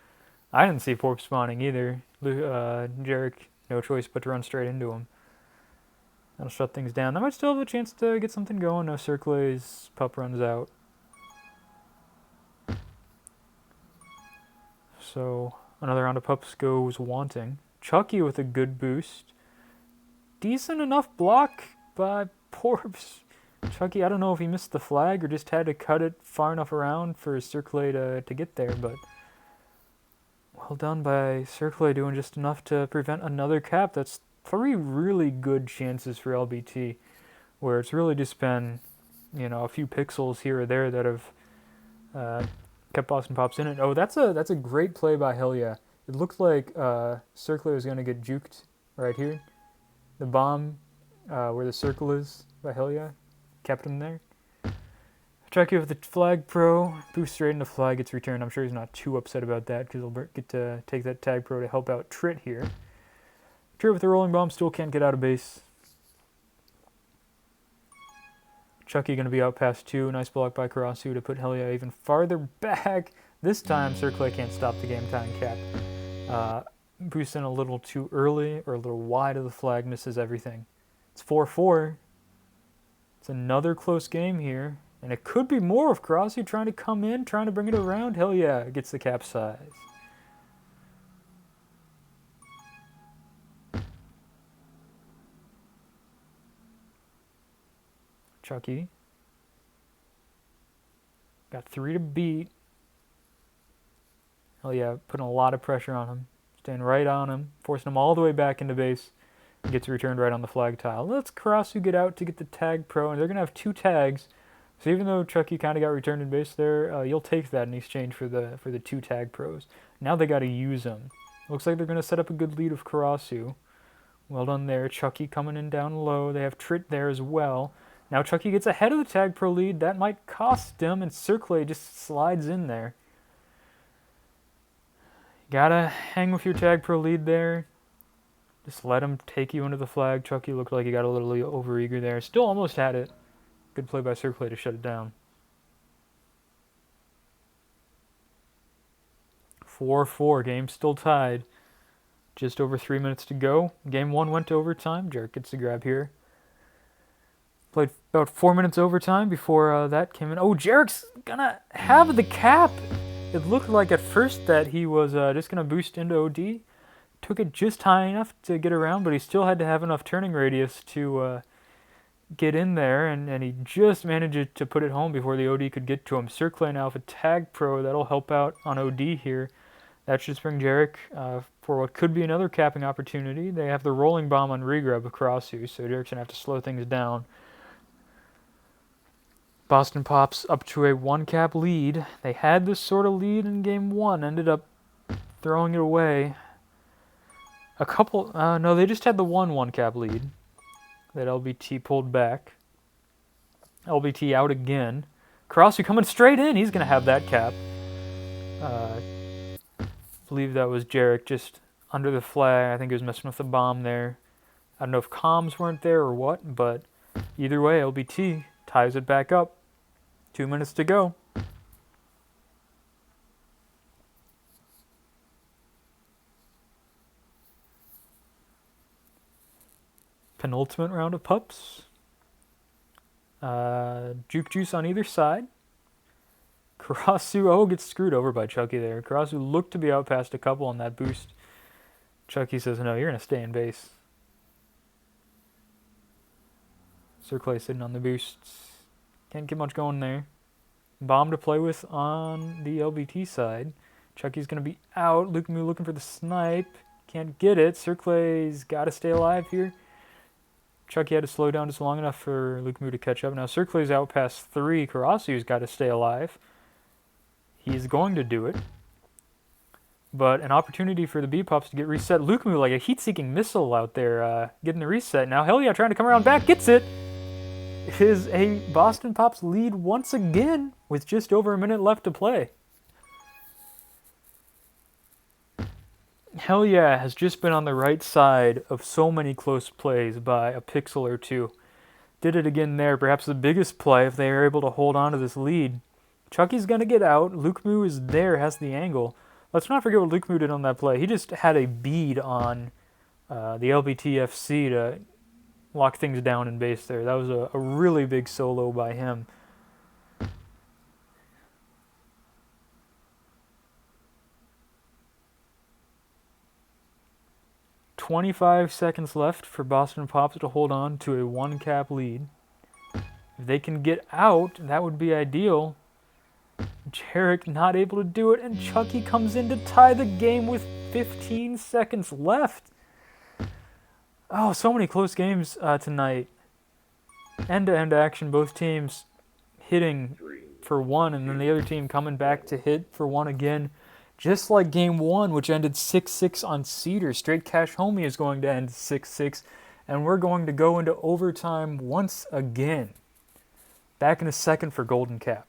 I didn't see Porp spawning either. Jarek, no choice but to run straight into him. That'll shut things down. They might still have a chance to get something going. No, Circle's pup runs out. So another round of pups goes wanting. Chucky with a good boost. Decent enough block by Porps. Chucky, I don't know if he missed the flag or just had to cut it far enough around for Circle to get there, but well done by Circle doing just enough to prevent another cap. That's 3 really good chances for LBT, where it's really just been, a few pixels here or there that have Kept Boston Pops in it. Oh, that's a great play by Hell Yeah. It looked like Circler was going to get juked right here. The bomb where the circle is by Hell Yeah. Kept him there. Chucky with the flag pro. Boost straight into flag, gets returned. I'm sure he's not too upset about that because he'll get to take that tag pro to help out Trit here. Trit with the rolling bomb still can't get out of base. Chucky going to be out past 2. Nice block by Karasu to put Hell Yeah even farther back. This time, Circle can't stop the game time cap. Boost in a little too early or a little wide of the flag, misses everything. It's 4-4. It's another close game here. And it could be more if Karasu trying to come in, trying to bring it around. Hell Yeah, gets the capsize. Chucky. Got 3 to beat. Hell Yeah, putting a lot of pressure on him. Staying right on him, forcing him all the way back into base. And gets returned right on the flag tile. Let's Karasu get out to get the tag pro, and they're going to have 2 tags. So even though Chucky kind of got returned in base there, you'll take that in exchange for the 2 tag pros. Now they got to use them. Looks like they're going to set up a good lead of Karasu. Well done there. Chucky coming in down low. They have Trit there as well. Now Chucky gets ahead of the tag pro lead. That might cost him, and Circle just slides in there. Gotta hang with your tag pro lead there. Just let him take you into the flag. Chucky looked like he got a little overeager there. Still almost had it. Good play by Circle to shut it down. 4-4. Game still tied. Just over 3 minutes to go. Game 1 went to overtime. Jarek gets the grab here. Played about 4 minutes overtime before that came in. Oh, Jarek's gonna have the cap. It looked like at first that he was just gonna boost into OD. Took it just high enough to get around, but he still had to have enough turning radius to get in there, and he just managed to put it home before the OD could get to him. Circle now with a tag pro. That'll help out on OD here. That should spring Jarek for what could be another capping opportunity. They have the rolling bomb on regrab of Karasu, so Jarek's going to have to slow things down. Boston Pops up to a 1-cap lead. They had this sort of lead in game 1, ended up throwing it away. No, they just had the 1-cap lead. That LBT pulled back. LBT out again. Karasu coming straight in. He's going to have that cap. Believe that was Jarek just under the flag. I think he was messing with the bomb there. I don't know if comms weren't there or what, but either way, LBT ties it back up. 2 minutes to go. Penultimate round of pups. Juke Juice on either side. Karasu, gets screwed over by Chucky there. Karasu looked to be out past a couple on that boost. Chucky says, no, you're going to stay in base. Circle sitting on the boosts. Can't get much going there. Bomb to play with on the LBT side. Chucky's going to be out. Luke Moo looking for the snipe. Can't get it. Circle's got to stay alive here. Chucky had to slow down just long enough for Luke Moo to catch up. Now Circle's out past 3. Karasu's got to stay alive. He's going to do it. But an opportunity for the B-Pops to get reset. Luke Moo like a heat-seeking missile out there getting the reset. Now Hell Yeah trying to come around back. Gets it. It is a Boston Pops lead once again with just over a minute left to play. Hell Yeah has just been on the right side of so many close plays by a pixel or 2. Did it again there. Perhaps the biggest play if they are able to hold on to this lead. Chucky's going to get out. Luke Moo is there, has the angle. Let's not forget what Luke Moo did on that play. He just had a bead on the LBTFC to lock things down in base there. That was a really big solo by him. "25 seconds left for Boston Pops to hold on to a 1-cap lead. If they can get out, that would be ideal. Jarek not able to do it, and Chucky comes in to tie the game with 15 seconds left. Oh, so many close games tonight. End-to-end action, both teams hitting
3,
for 1, and then the other team coming back to hit for 1 again. Just like game 1, which ended 6-6 on Cedar. Straight Cash Homie is going to end 6-6, and we're going to go into overtime once again. Back in a second for Golden Cap.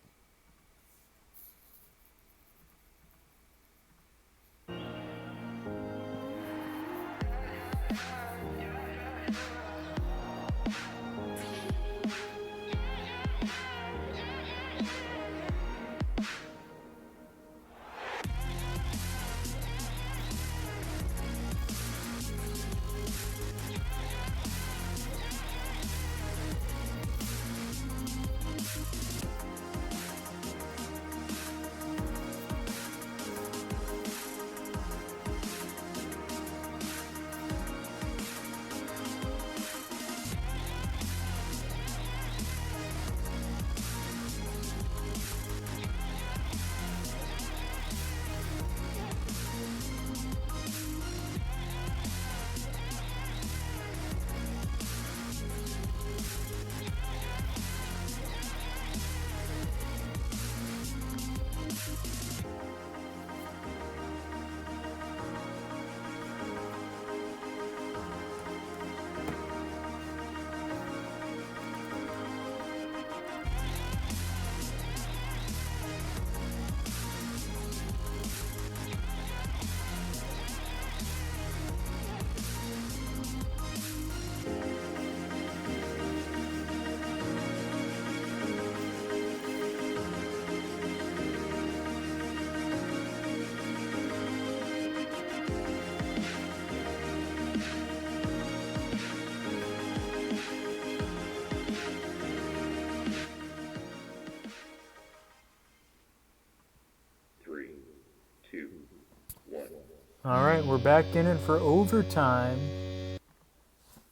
All right, we're back in it for overtime.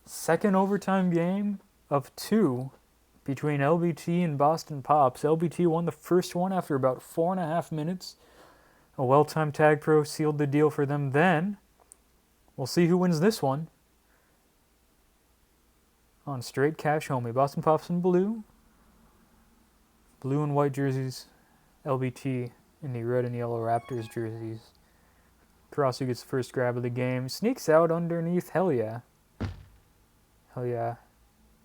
Second overtime game of 2 between LBT and Boston Pops. LBT won the first one after about 4.5 minutes. A well-timed tag pro sealed the deal for them then. We'll see who wins this one. On Straight Cash Homie. Boston Pops in blue. Blue and white jerseys. LBT in the red and yellow Raptors jerseys. Karasu gets the first grab of the game. Sneaks out underneath. Hell yeah. Hell yeah.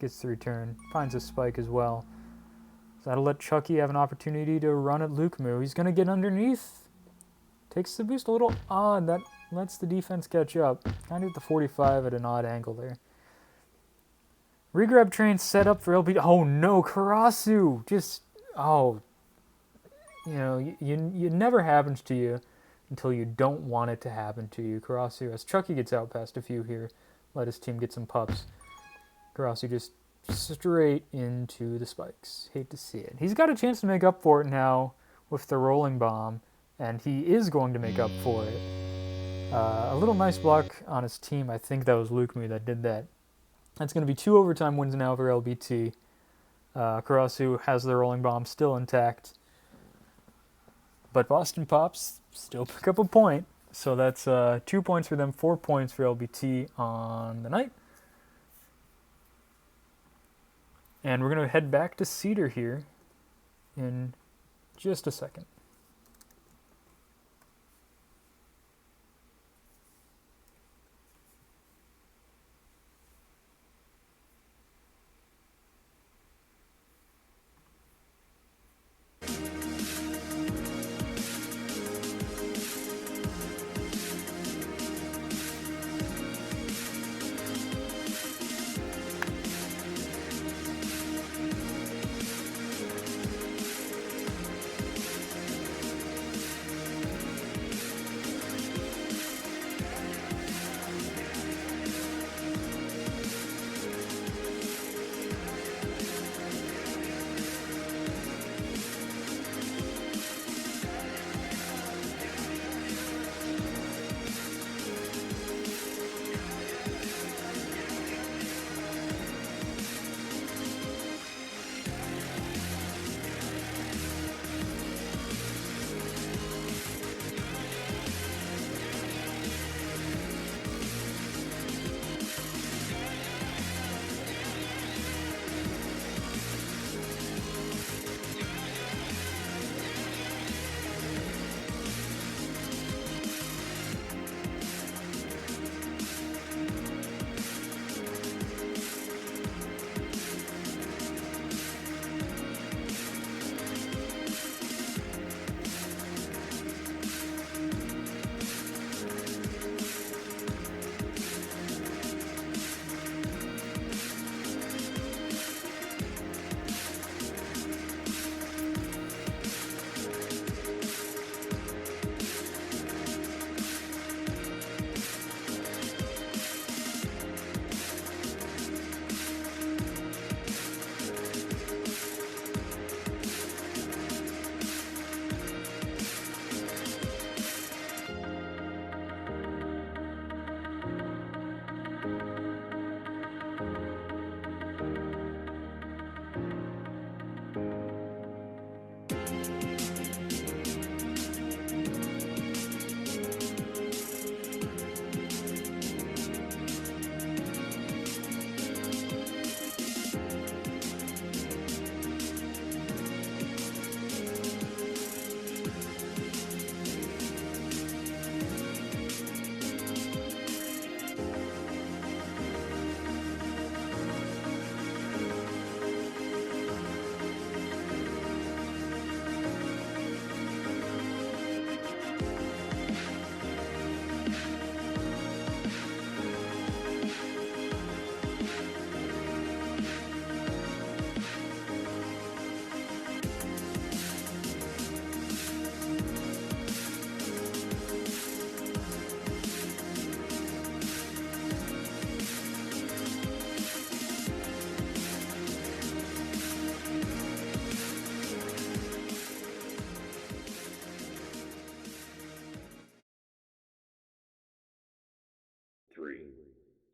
Gets the return. Finds a spike as well. So that'll let Chucky have an opportunity to run at Lukemoo. He's going to get underneath. Takes the boost a little odd. That lets the defense catch up. Kind of at the 45 at an odd angle there. Regrab train set up for LB. Oh no, Karasu! Just, oh. You know, it never happens to you until you don't want it to happen to you. Karasu, as Chucky gets out past a few here, let his team get some pups. Karasu just straight into the spikes. Hate to see it. He's got a chance to make up for it now with the rolling bomb, and he is going to make up for it. A little nice block on his team. I think that was Lukemoo that did that. That's going to be 2 overtime wins now for LBT. Karasu has the rolling bomb still intact. But Boston Pops still pick up a point. So that's 2 points for them, 4 points for LBT on the night. And we're going to head back to Cedar here in just a second.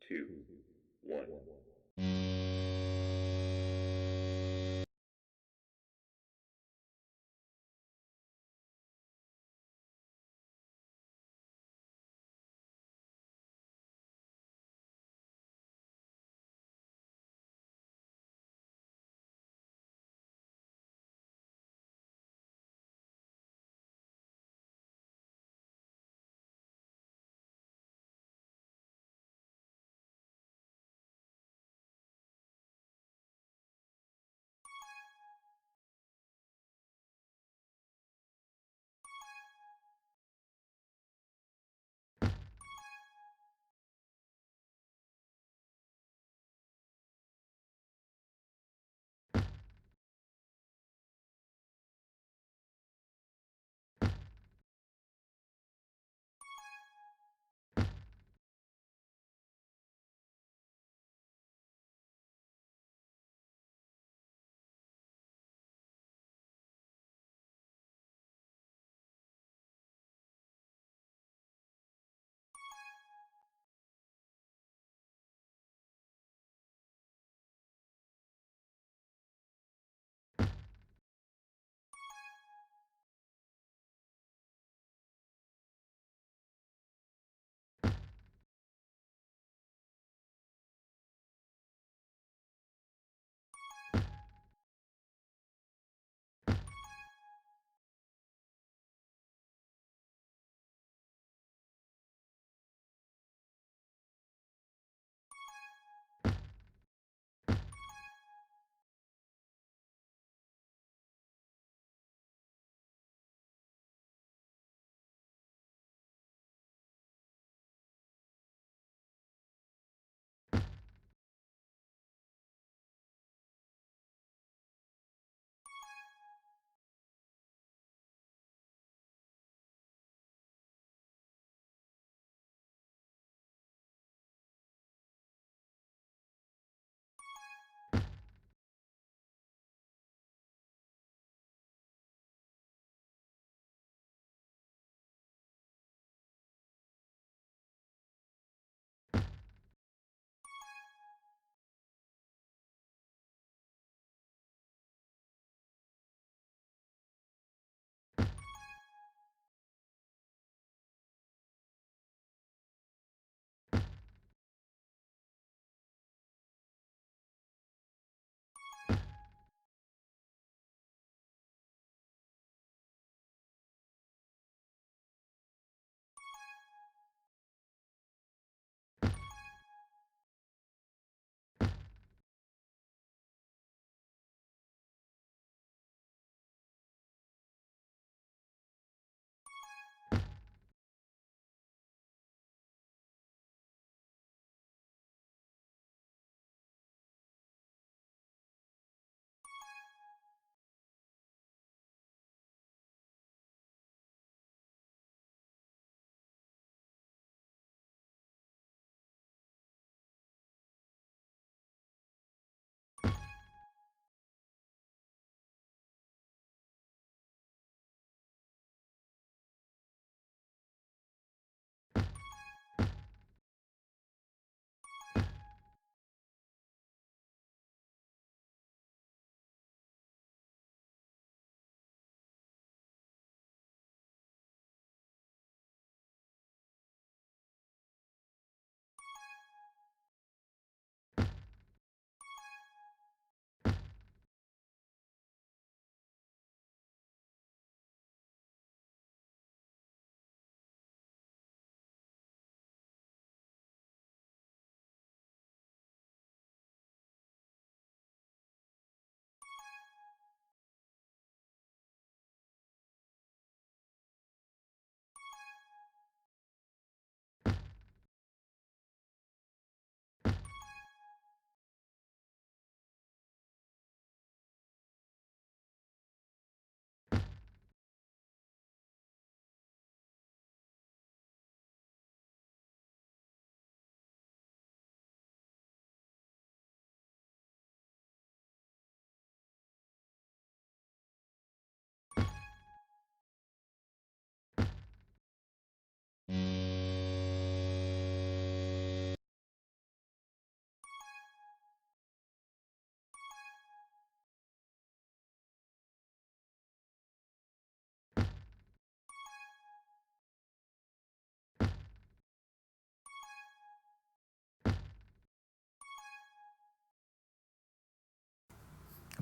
2, 1.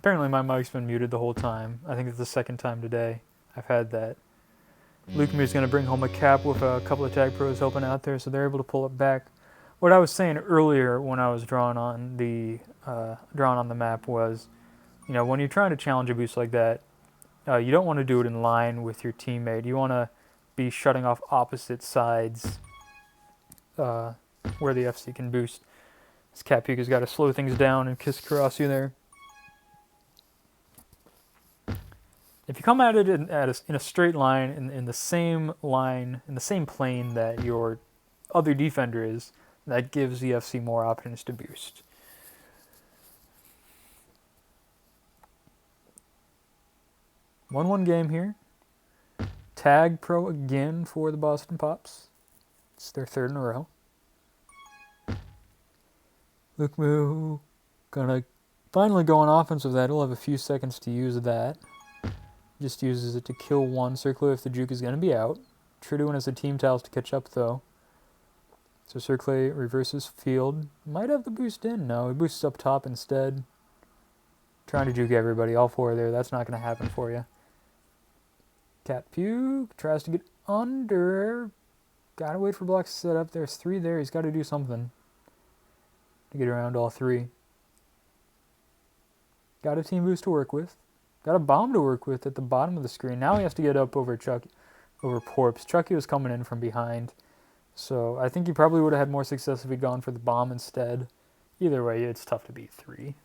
Apparently my mic's been muted the whole time. I think it's the second time today I've had that. Lukemir's going to bring home a cap with a couple of tag pros helping out there, so they're able to pull it back. What I was saying earlier when I was drawing on the map was, when you're trying to challenge a boost like that, you don't want to do it in line with your teammate. You want to be shutting off opposite sides where the FC can boost. This Capuca's got to slow things down and kiss Karasu there. If you come at it in a straight line, in the same plane that your other defender is, that gives the FC more options to boost. One game here. Tag pro again for the Boston Pops. It's their third in a row. Luke Moo gonna finally go on offense with that. He'll have a few seconds to use that. Just uses it to kill one circler if the juke is going to be out. Triduan has the team tiles to catch up though. So Circle reverses field. Might have the boost in. No, he boosts up top instead. Trying to juke everybody. All four there. That's not going to happen for you. Cat Puke tries to get under. Gotta wait for blocks to set up. There's three there. He's got to do something to get around all three. Got a team boost to work with. Got a bomb to work with at the bottom of the screen. Now he has to get up over Porps. Chucky was coming in from behind. So I think he probably would have had more success if he'd gone for the bomb instead. Either way, it's tough to beat 3.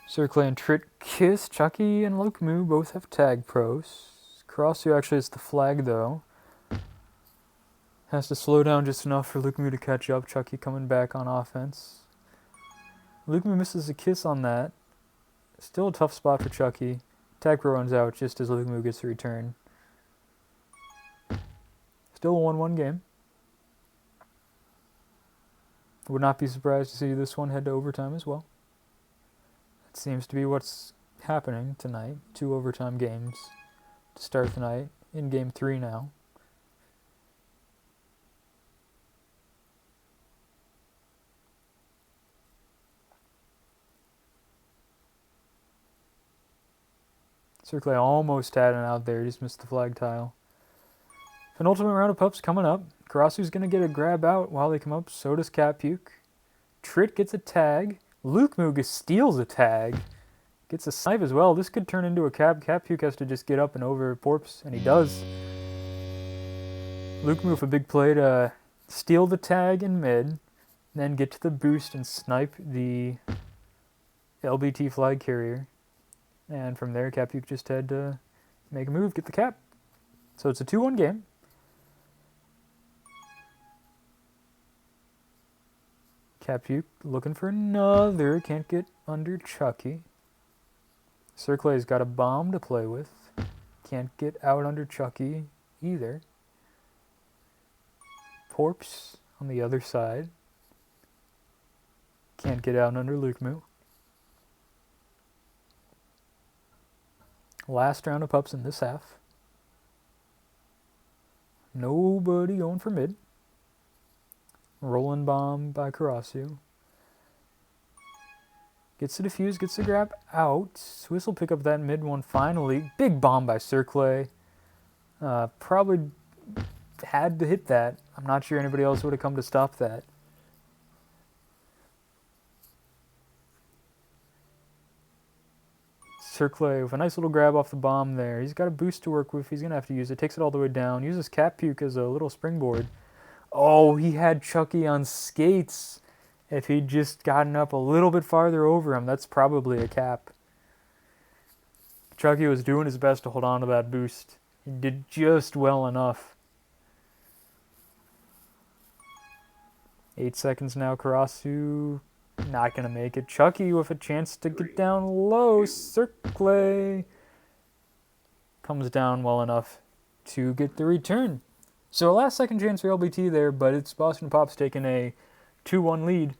Circle and Trit kiss. Chucky and Luke Moo both have tag pros. Karasu actually has the flag though. Has to slow down just enough for Luke Moo to catch up. Chucky coming back on offense. Luke Moo misses a kiss on that. Still a tough spot for Chucky. Tag pro runs out just as Luke Moo gets the return. Still a 1-1 game. Would not be surprised to see this one head to overtime as well. That seems to be what's happening tonight. 2 overtime games to start the night. In game 3 now. Circle almost had it out there, just missed the flag tile. Penultimate round of pups coming up. Karasu's going to get a grab out while they come up. So does Cat Puke. Trit gets a tag. Luke Mooga steals a tag. Gets a snipe as well. This could turn into a cap. Cat Puke has to just get up and over Porps, and he does. Luke Moo with a big play to steal the tag in mid, then get to the boost and snipe the LBT flag carrier. And from there, Cat Puke just had to make a move, get the cap. So it's a 2-1 game. Cat Puke looking for another. Can't get under Chucky. Circlay's got a bomb to play with. Can't get out under Chucky either. Porps on the other side. Can't get out under Luke Moo. Last round of pups in this half. Nobody going for mid. Rolling bomb by Karasu. Gets the defuse, gets the grab out. Swiss will pick up that mid one finally. Big bomb by Circle. Probably had to hit that. I'm not sure anybody else would have come to stop that. Circle with a nice little grab off the bomb there. He's got a boost to work with. He's going to have to use it. Takes it all the way down. Uses Cat Puke as a little springboard. Oh, he had Chucky on skates. If he'd just gotten up a little bit farther over him, that's probably a cap. Chucky was doing his best to hold on to that boost. He did just well enough. 8 seconds now. Karasu not going to make it. Chucky with a chance to get down low. Circle comes down well enough to get the return. So a last second chance for LBT there, but it's Boston Pops taking a 2-1 lead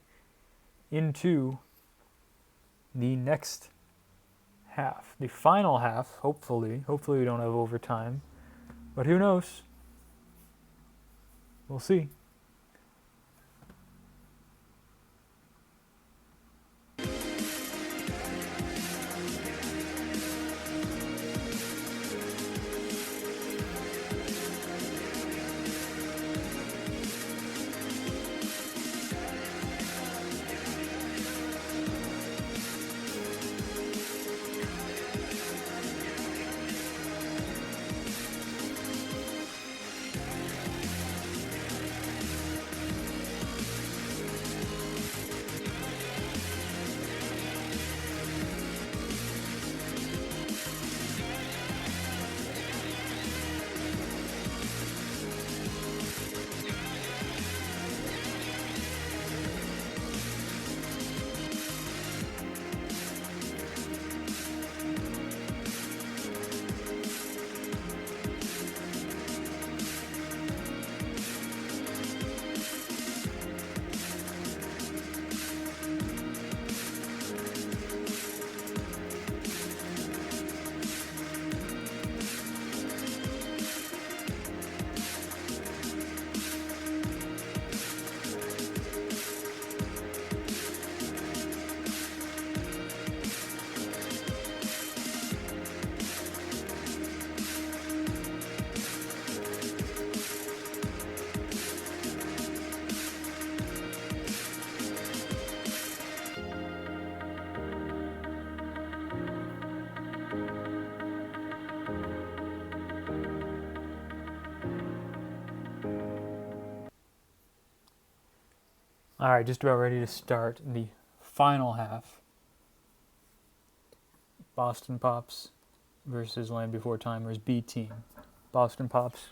into the next half. The final half, hopefully. Hopefully we don't have overtime. But who knows? We'll see. Alright, just about ready to start the final half. Boston Pops versus Land Before Timers B team. Boston Pops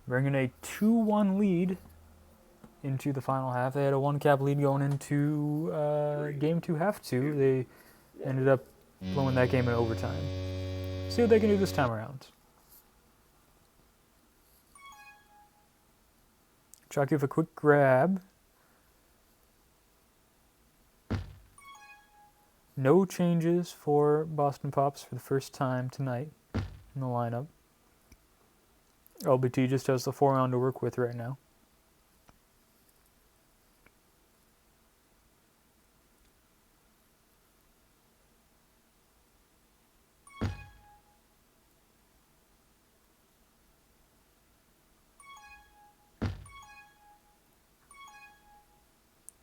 bringing a 2-1 lead into the final half. They had a 1-cap lead going into game 2, half 2. They ended up blowing that game in overtime. See what they can do this time around. Chucky with a quick grab. No changes for Boston Pops for the first time tonight in the lineup. LBT just has the 4-round to work with right now.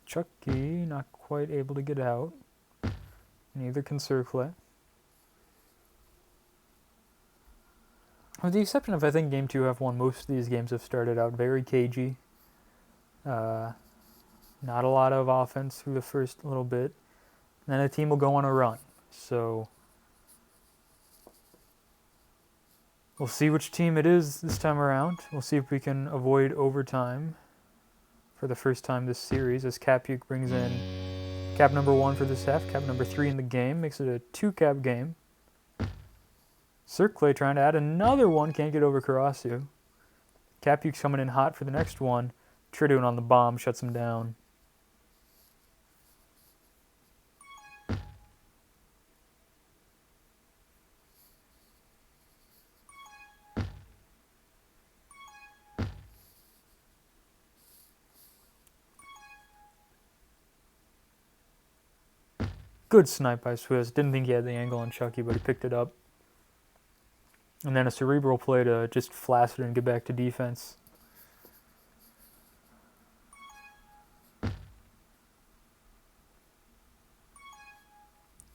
Chucky not quite able to get out. Neither can Circlet. With the exception of, I think, Game 2, half 1, most of these games have started out very cagey. Not a lot of offense through the first little bit. Then a team will go on a run. So we'll see which team it is this time around. We'll see if we can avoid overtime for the first time this series as Capuke brings in cap number 1 for this half, cap number 3 in the game, makes it a 2-cap game. Circlay trying to add another one, can't get over Karasu. Capuke's coming in hot for the next one. Triduan on the bomb, shuts him down. Good snipe by Swiss. Didn't think he had the angle on Chucky, but he picked it up. And then a cerebral play to just flash it and get back to defense.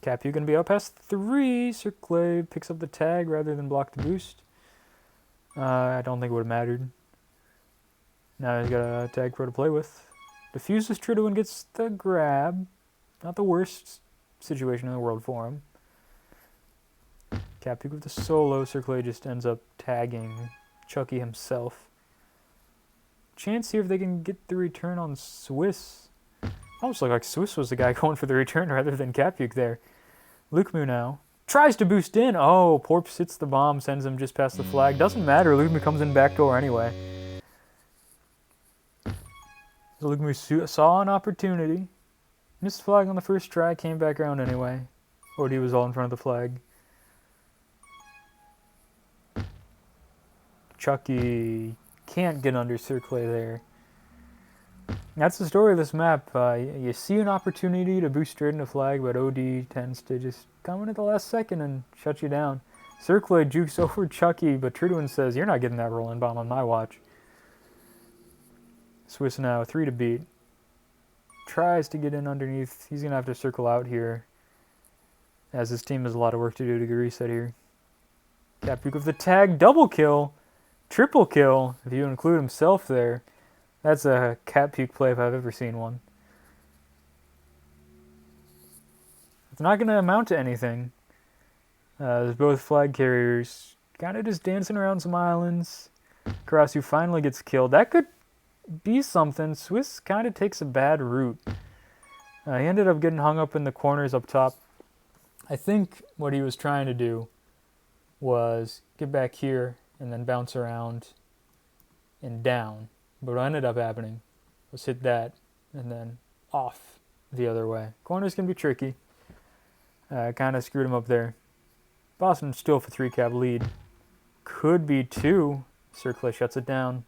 Capu gonna be up past 3. Circle picks up the tag rather than block the boost. I don't think it would have mattered. Now he's got a tag pro to play with. Diffuses Triduan, gets the grab. Not the worst situation in the world for him. Capuke with the solo. Circle just ends up tagging Chucky himself. Chance here if they can get the return on Swiss. Almost looked like Swiss was the guy going for the return rather than Capuke there. Lukemu now tries to boost in. Oh, Porps hits the bomb, sends him just past the flag. Doesn't matter. Lukemu comes in backdoor anyway. So Lukemu saw an opportunity. Missed flag on the first try, came back around anyway. OD was all in front of the flag. Chucky can't get under Circle there. That's the story of this map. You see an opportunity to boost straight into flag, but OD tends to just come in at the last second and shut you down. Circle jukes over Chucky, but Triduin says, "You're not getting that rolling bomb on my watch." Swiss now 3 to beat. Tries to get in underneath. He's going to have to circle out here, as his team has a lot of work to do to get reset here. Capuk with the tag, double kill, triple kill, if you include himself there. That's a Capuk play if I've ever seen one. It's not going to amount to anything. There's both flag carriers kind of just dancing around some islands. Karasu finally gets killed. That could be something. Swiss kind of takes a bad route. He ended up getting hung up in the corners up top. I think what he was trying to do was get back here and then bounce around and down. But what ended up happening was hit that and then off the other way. Corners can be tricky. Kind of screwed him up there. Boston still for 3-cap lead. Could be 2. Circle shuts it down.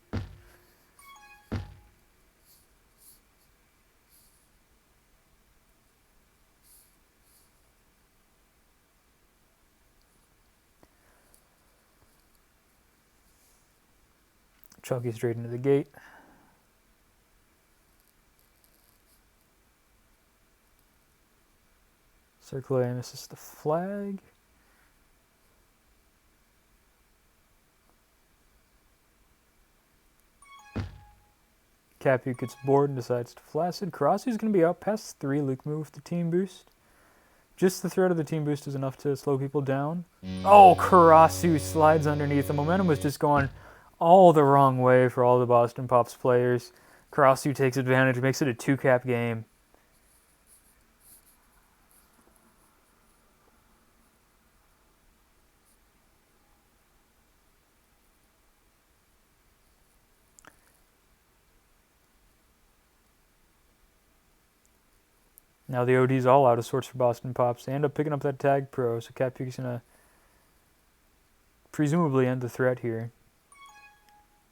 Chucky straight into the gate. Circle misses the flag. Capu gets bored and decides to flaccid. Karasu's going to be up past 3. Luke move with the team boost. Just the threat of the team boost is enough to slow people down. Oh, Karasu slides underneath. The momentum was just going all the wrong way for all the Boston Pops players. Karasu takes advantage, makes it a 2-cap game. Now the OD's all out of sorts for Boston Pops. They end up picking up that tag pro, so Capuk's going to presumably end the threat here.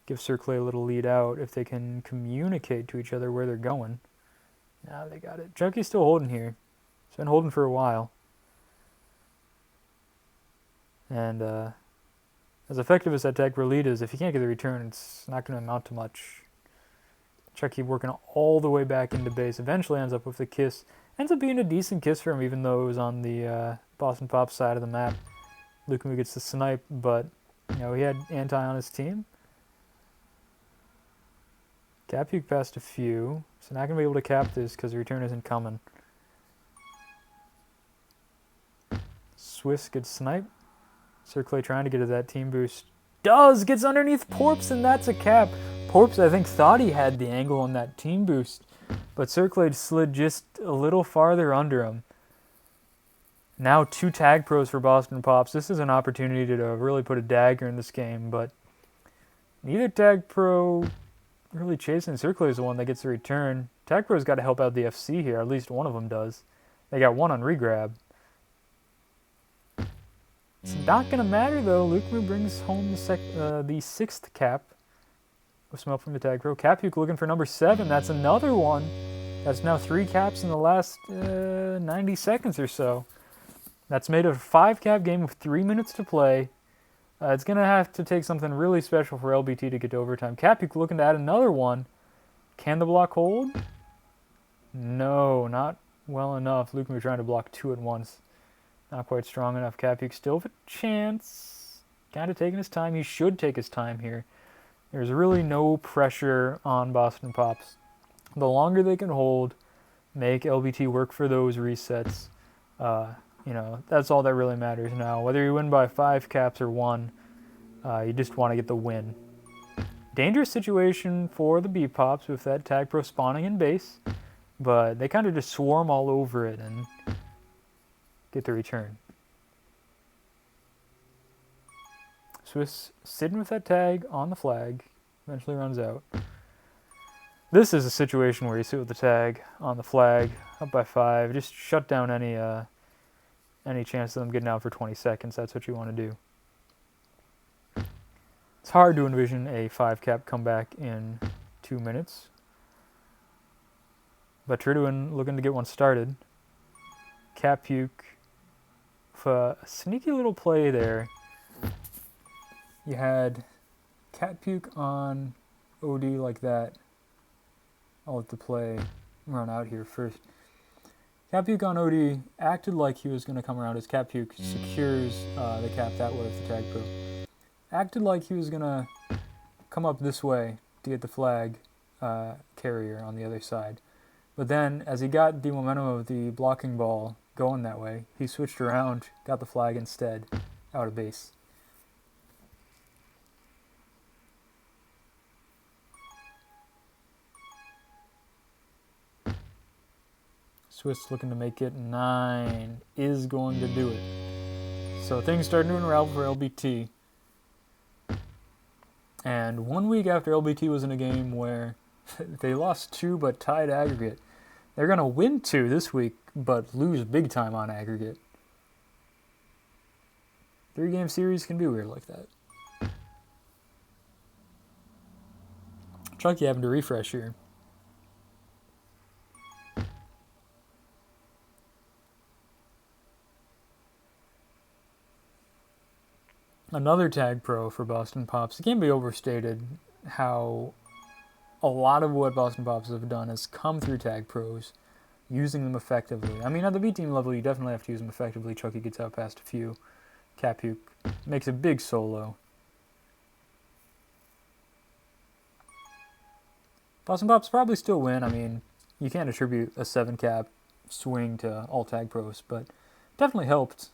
Give Circle a little lead out if they can communicate to each other where they're going. Now they got it. Chucky's still holding here. He's been holding for a while. And as effective as that tag pro lead is, if you can't get the return, it's not going to amount to much. Chucky working all the way back into base. Eventually ends up with the kiss. Ends up being a decent kiss for him, even though it was on the Boston Pop side of the map. Lukamu gets the snipe, but you know he had anti on his team. Capuk passed a few, so not going to be able to cap this because the return isn't coming. Swiss gets snipe. Circle trying to get to that team boost. Gets underneath Porps, and that's a cap. Porps, I think, thought he had the angle on that team boost, but Circle slid just a little farther under him. Now 2 tag pros for Boston Pops. This is an opportunity to really put a dagger in this game, but neither tag pro really chasing. Circle is the one that gets the return. Tag pro's got to help out the FC here. At least one of them does. They got 1 on regrab. It's not going to matter, though. Lukamu brings home the 6th cap. With some help from the tag pro. Capuk looking for number 7. That's another one. That's now 3 caps in the last 90 seconds or so. That's made a 5-cap game with 3 minutes to play. It's going to have to take something really special for LBT to get to overtime. Capuk looking to add another one. Can the block hold? No, not well enough. Lukamu trying to block 2 at once. Not quite strong enough. Capuk still with a chance. Kind of taking his time. He should take his time here. There's really no pressure on Boston Pops. The longer they can hold, make LBT work for those resets, that's all that really matters now. Whether you win by 5 caps or 1, you just want to get the win. Dangerous situation for the B-Pops with that tag pro spawning in base, but they kind of just swarm all over it and get the return. Swiss sitting with that tag on the flag, eventually runs out. This is a situation where you sit with the tag on the flag, up by 5, just shut down any chance of them getting out for 20 seconds. That's what you want to do. It's hard to envision a 5-cap comeback in 2 minutes. But Triduin looking to get one started. Cap Puke. A sneaky little play there. You had Cat Puke on OD like that. I'll let the play run out here first. Cat Puke on OD acted like he was going to come around as Cat Puke secures the cap that way with the Tag Pro. Acted like he was going to come up this way to get the flag carrier on the other side. But then, as he got the momentum of the blocking ball going that way, he switched around, got the flag instead, out of base. Swiss looking to make it 9, is going to do it. So things starting to unravel for LBT. And 1 week after LBT was in a game where they lost 2 but tied aggregate, they're going to win 2 this week but lose big time on aggregate. 3-game series can be weird like that. Chucky having to refresh here. Another tag pro for Boston Pops. It can't be overstated how a lot of what Boston Pops have done has come through tag pros, using them effectively. I mean, at the B team level, you definitely have to use them effectively. Chucky gets out past a few. Cap Puke makes a big solo. Boston Pops probably still win. I mean, you can't attribute a 7-cap swing to all tag pros, but definitely helped.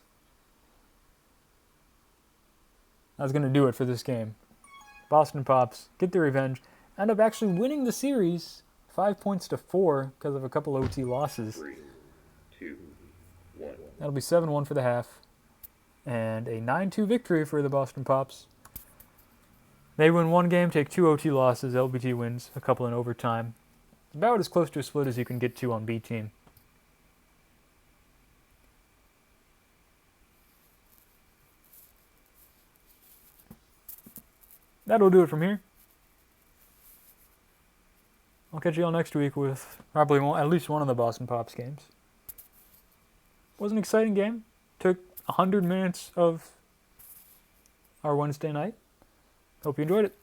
That's going to do it for this game. Boston Pops get their revenge, end up actually winning the series 5 points to 4 because of a couple OT losses.
3, 2, 1.
That'll be 7-1 for the half, and a 9-2 victory for the Boston Pops. They win 1 game, take 2 OT losses. LBT wins a couple in overtime. It's about as close to a split as you can get to on B team. That'll do it from here. I'll catch you all next week with probably at least one of the Boston Pops games. Was an exciting game. Took 100 minutes of our Wednesday night. Hope you enjoyed it.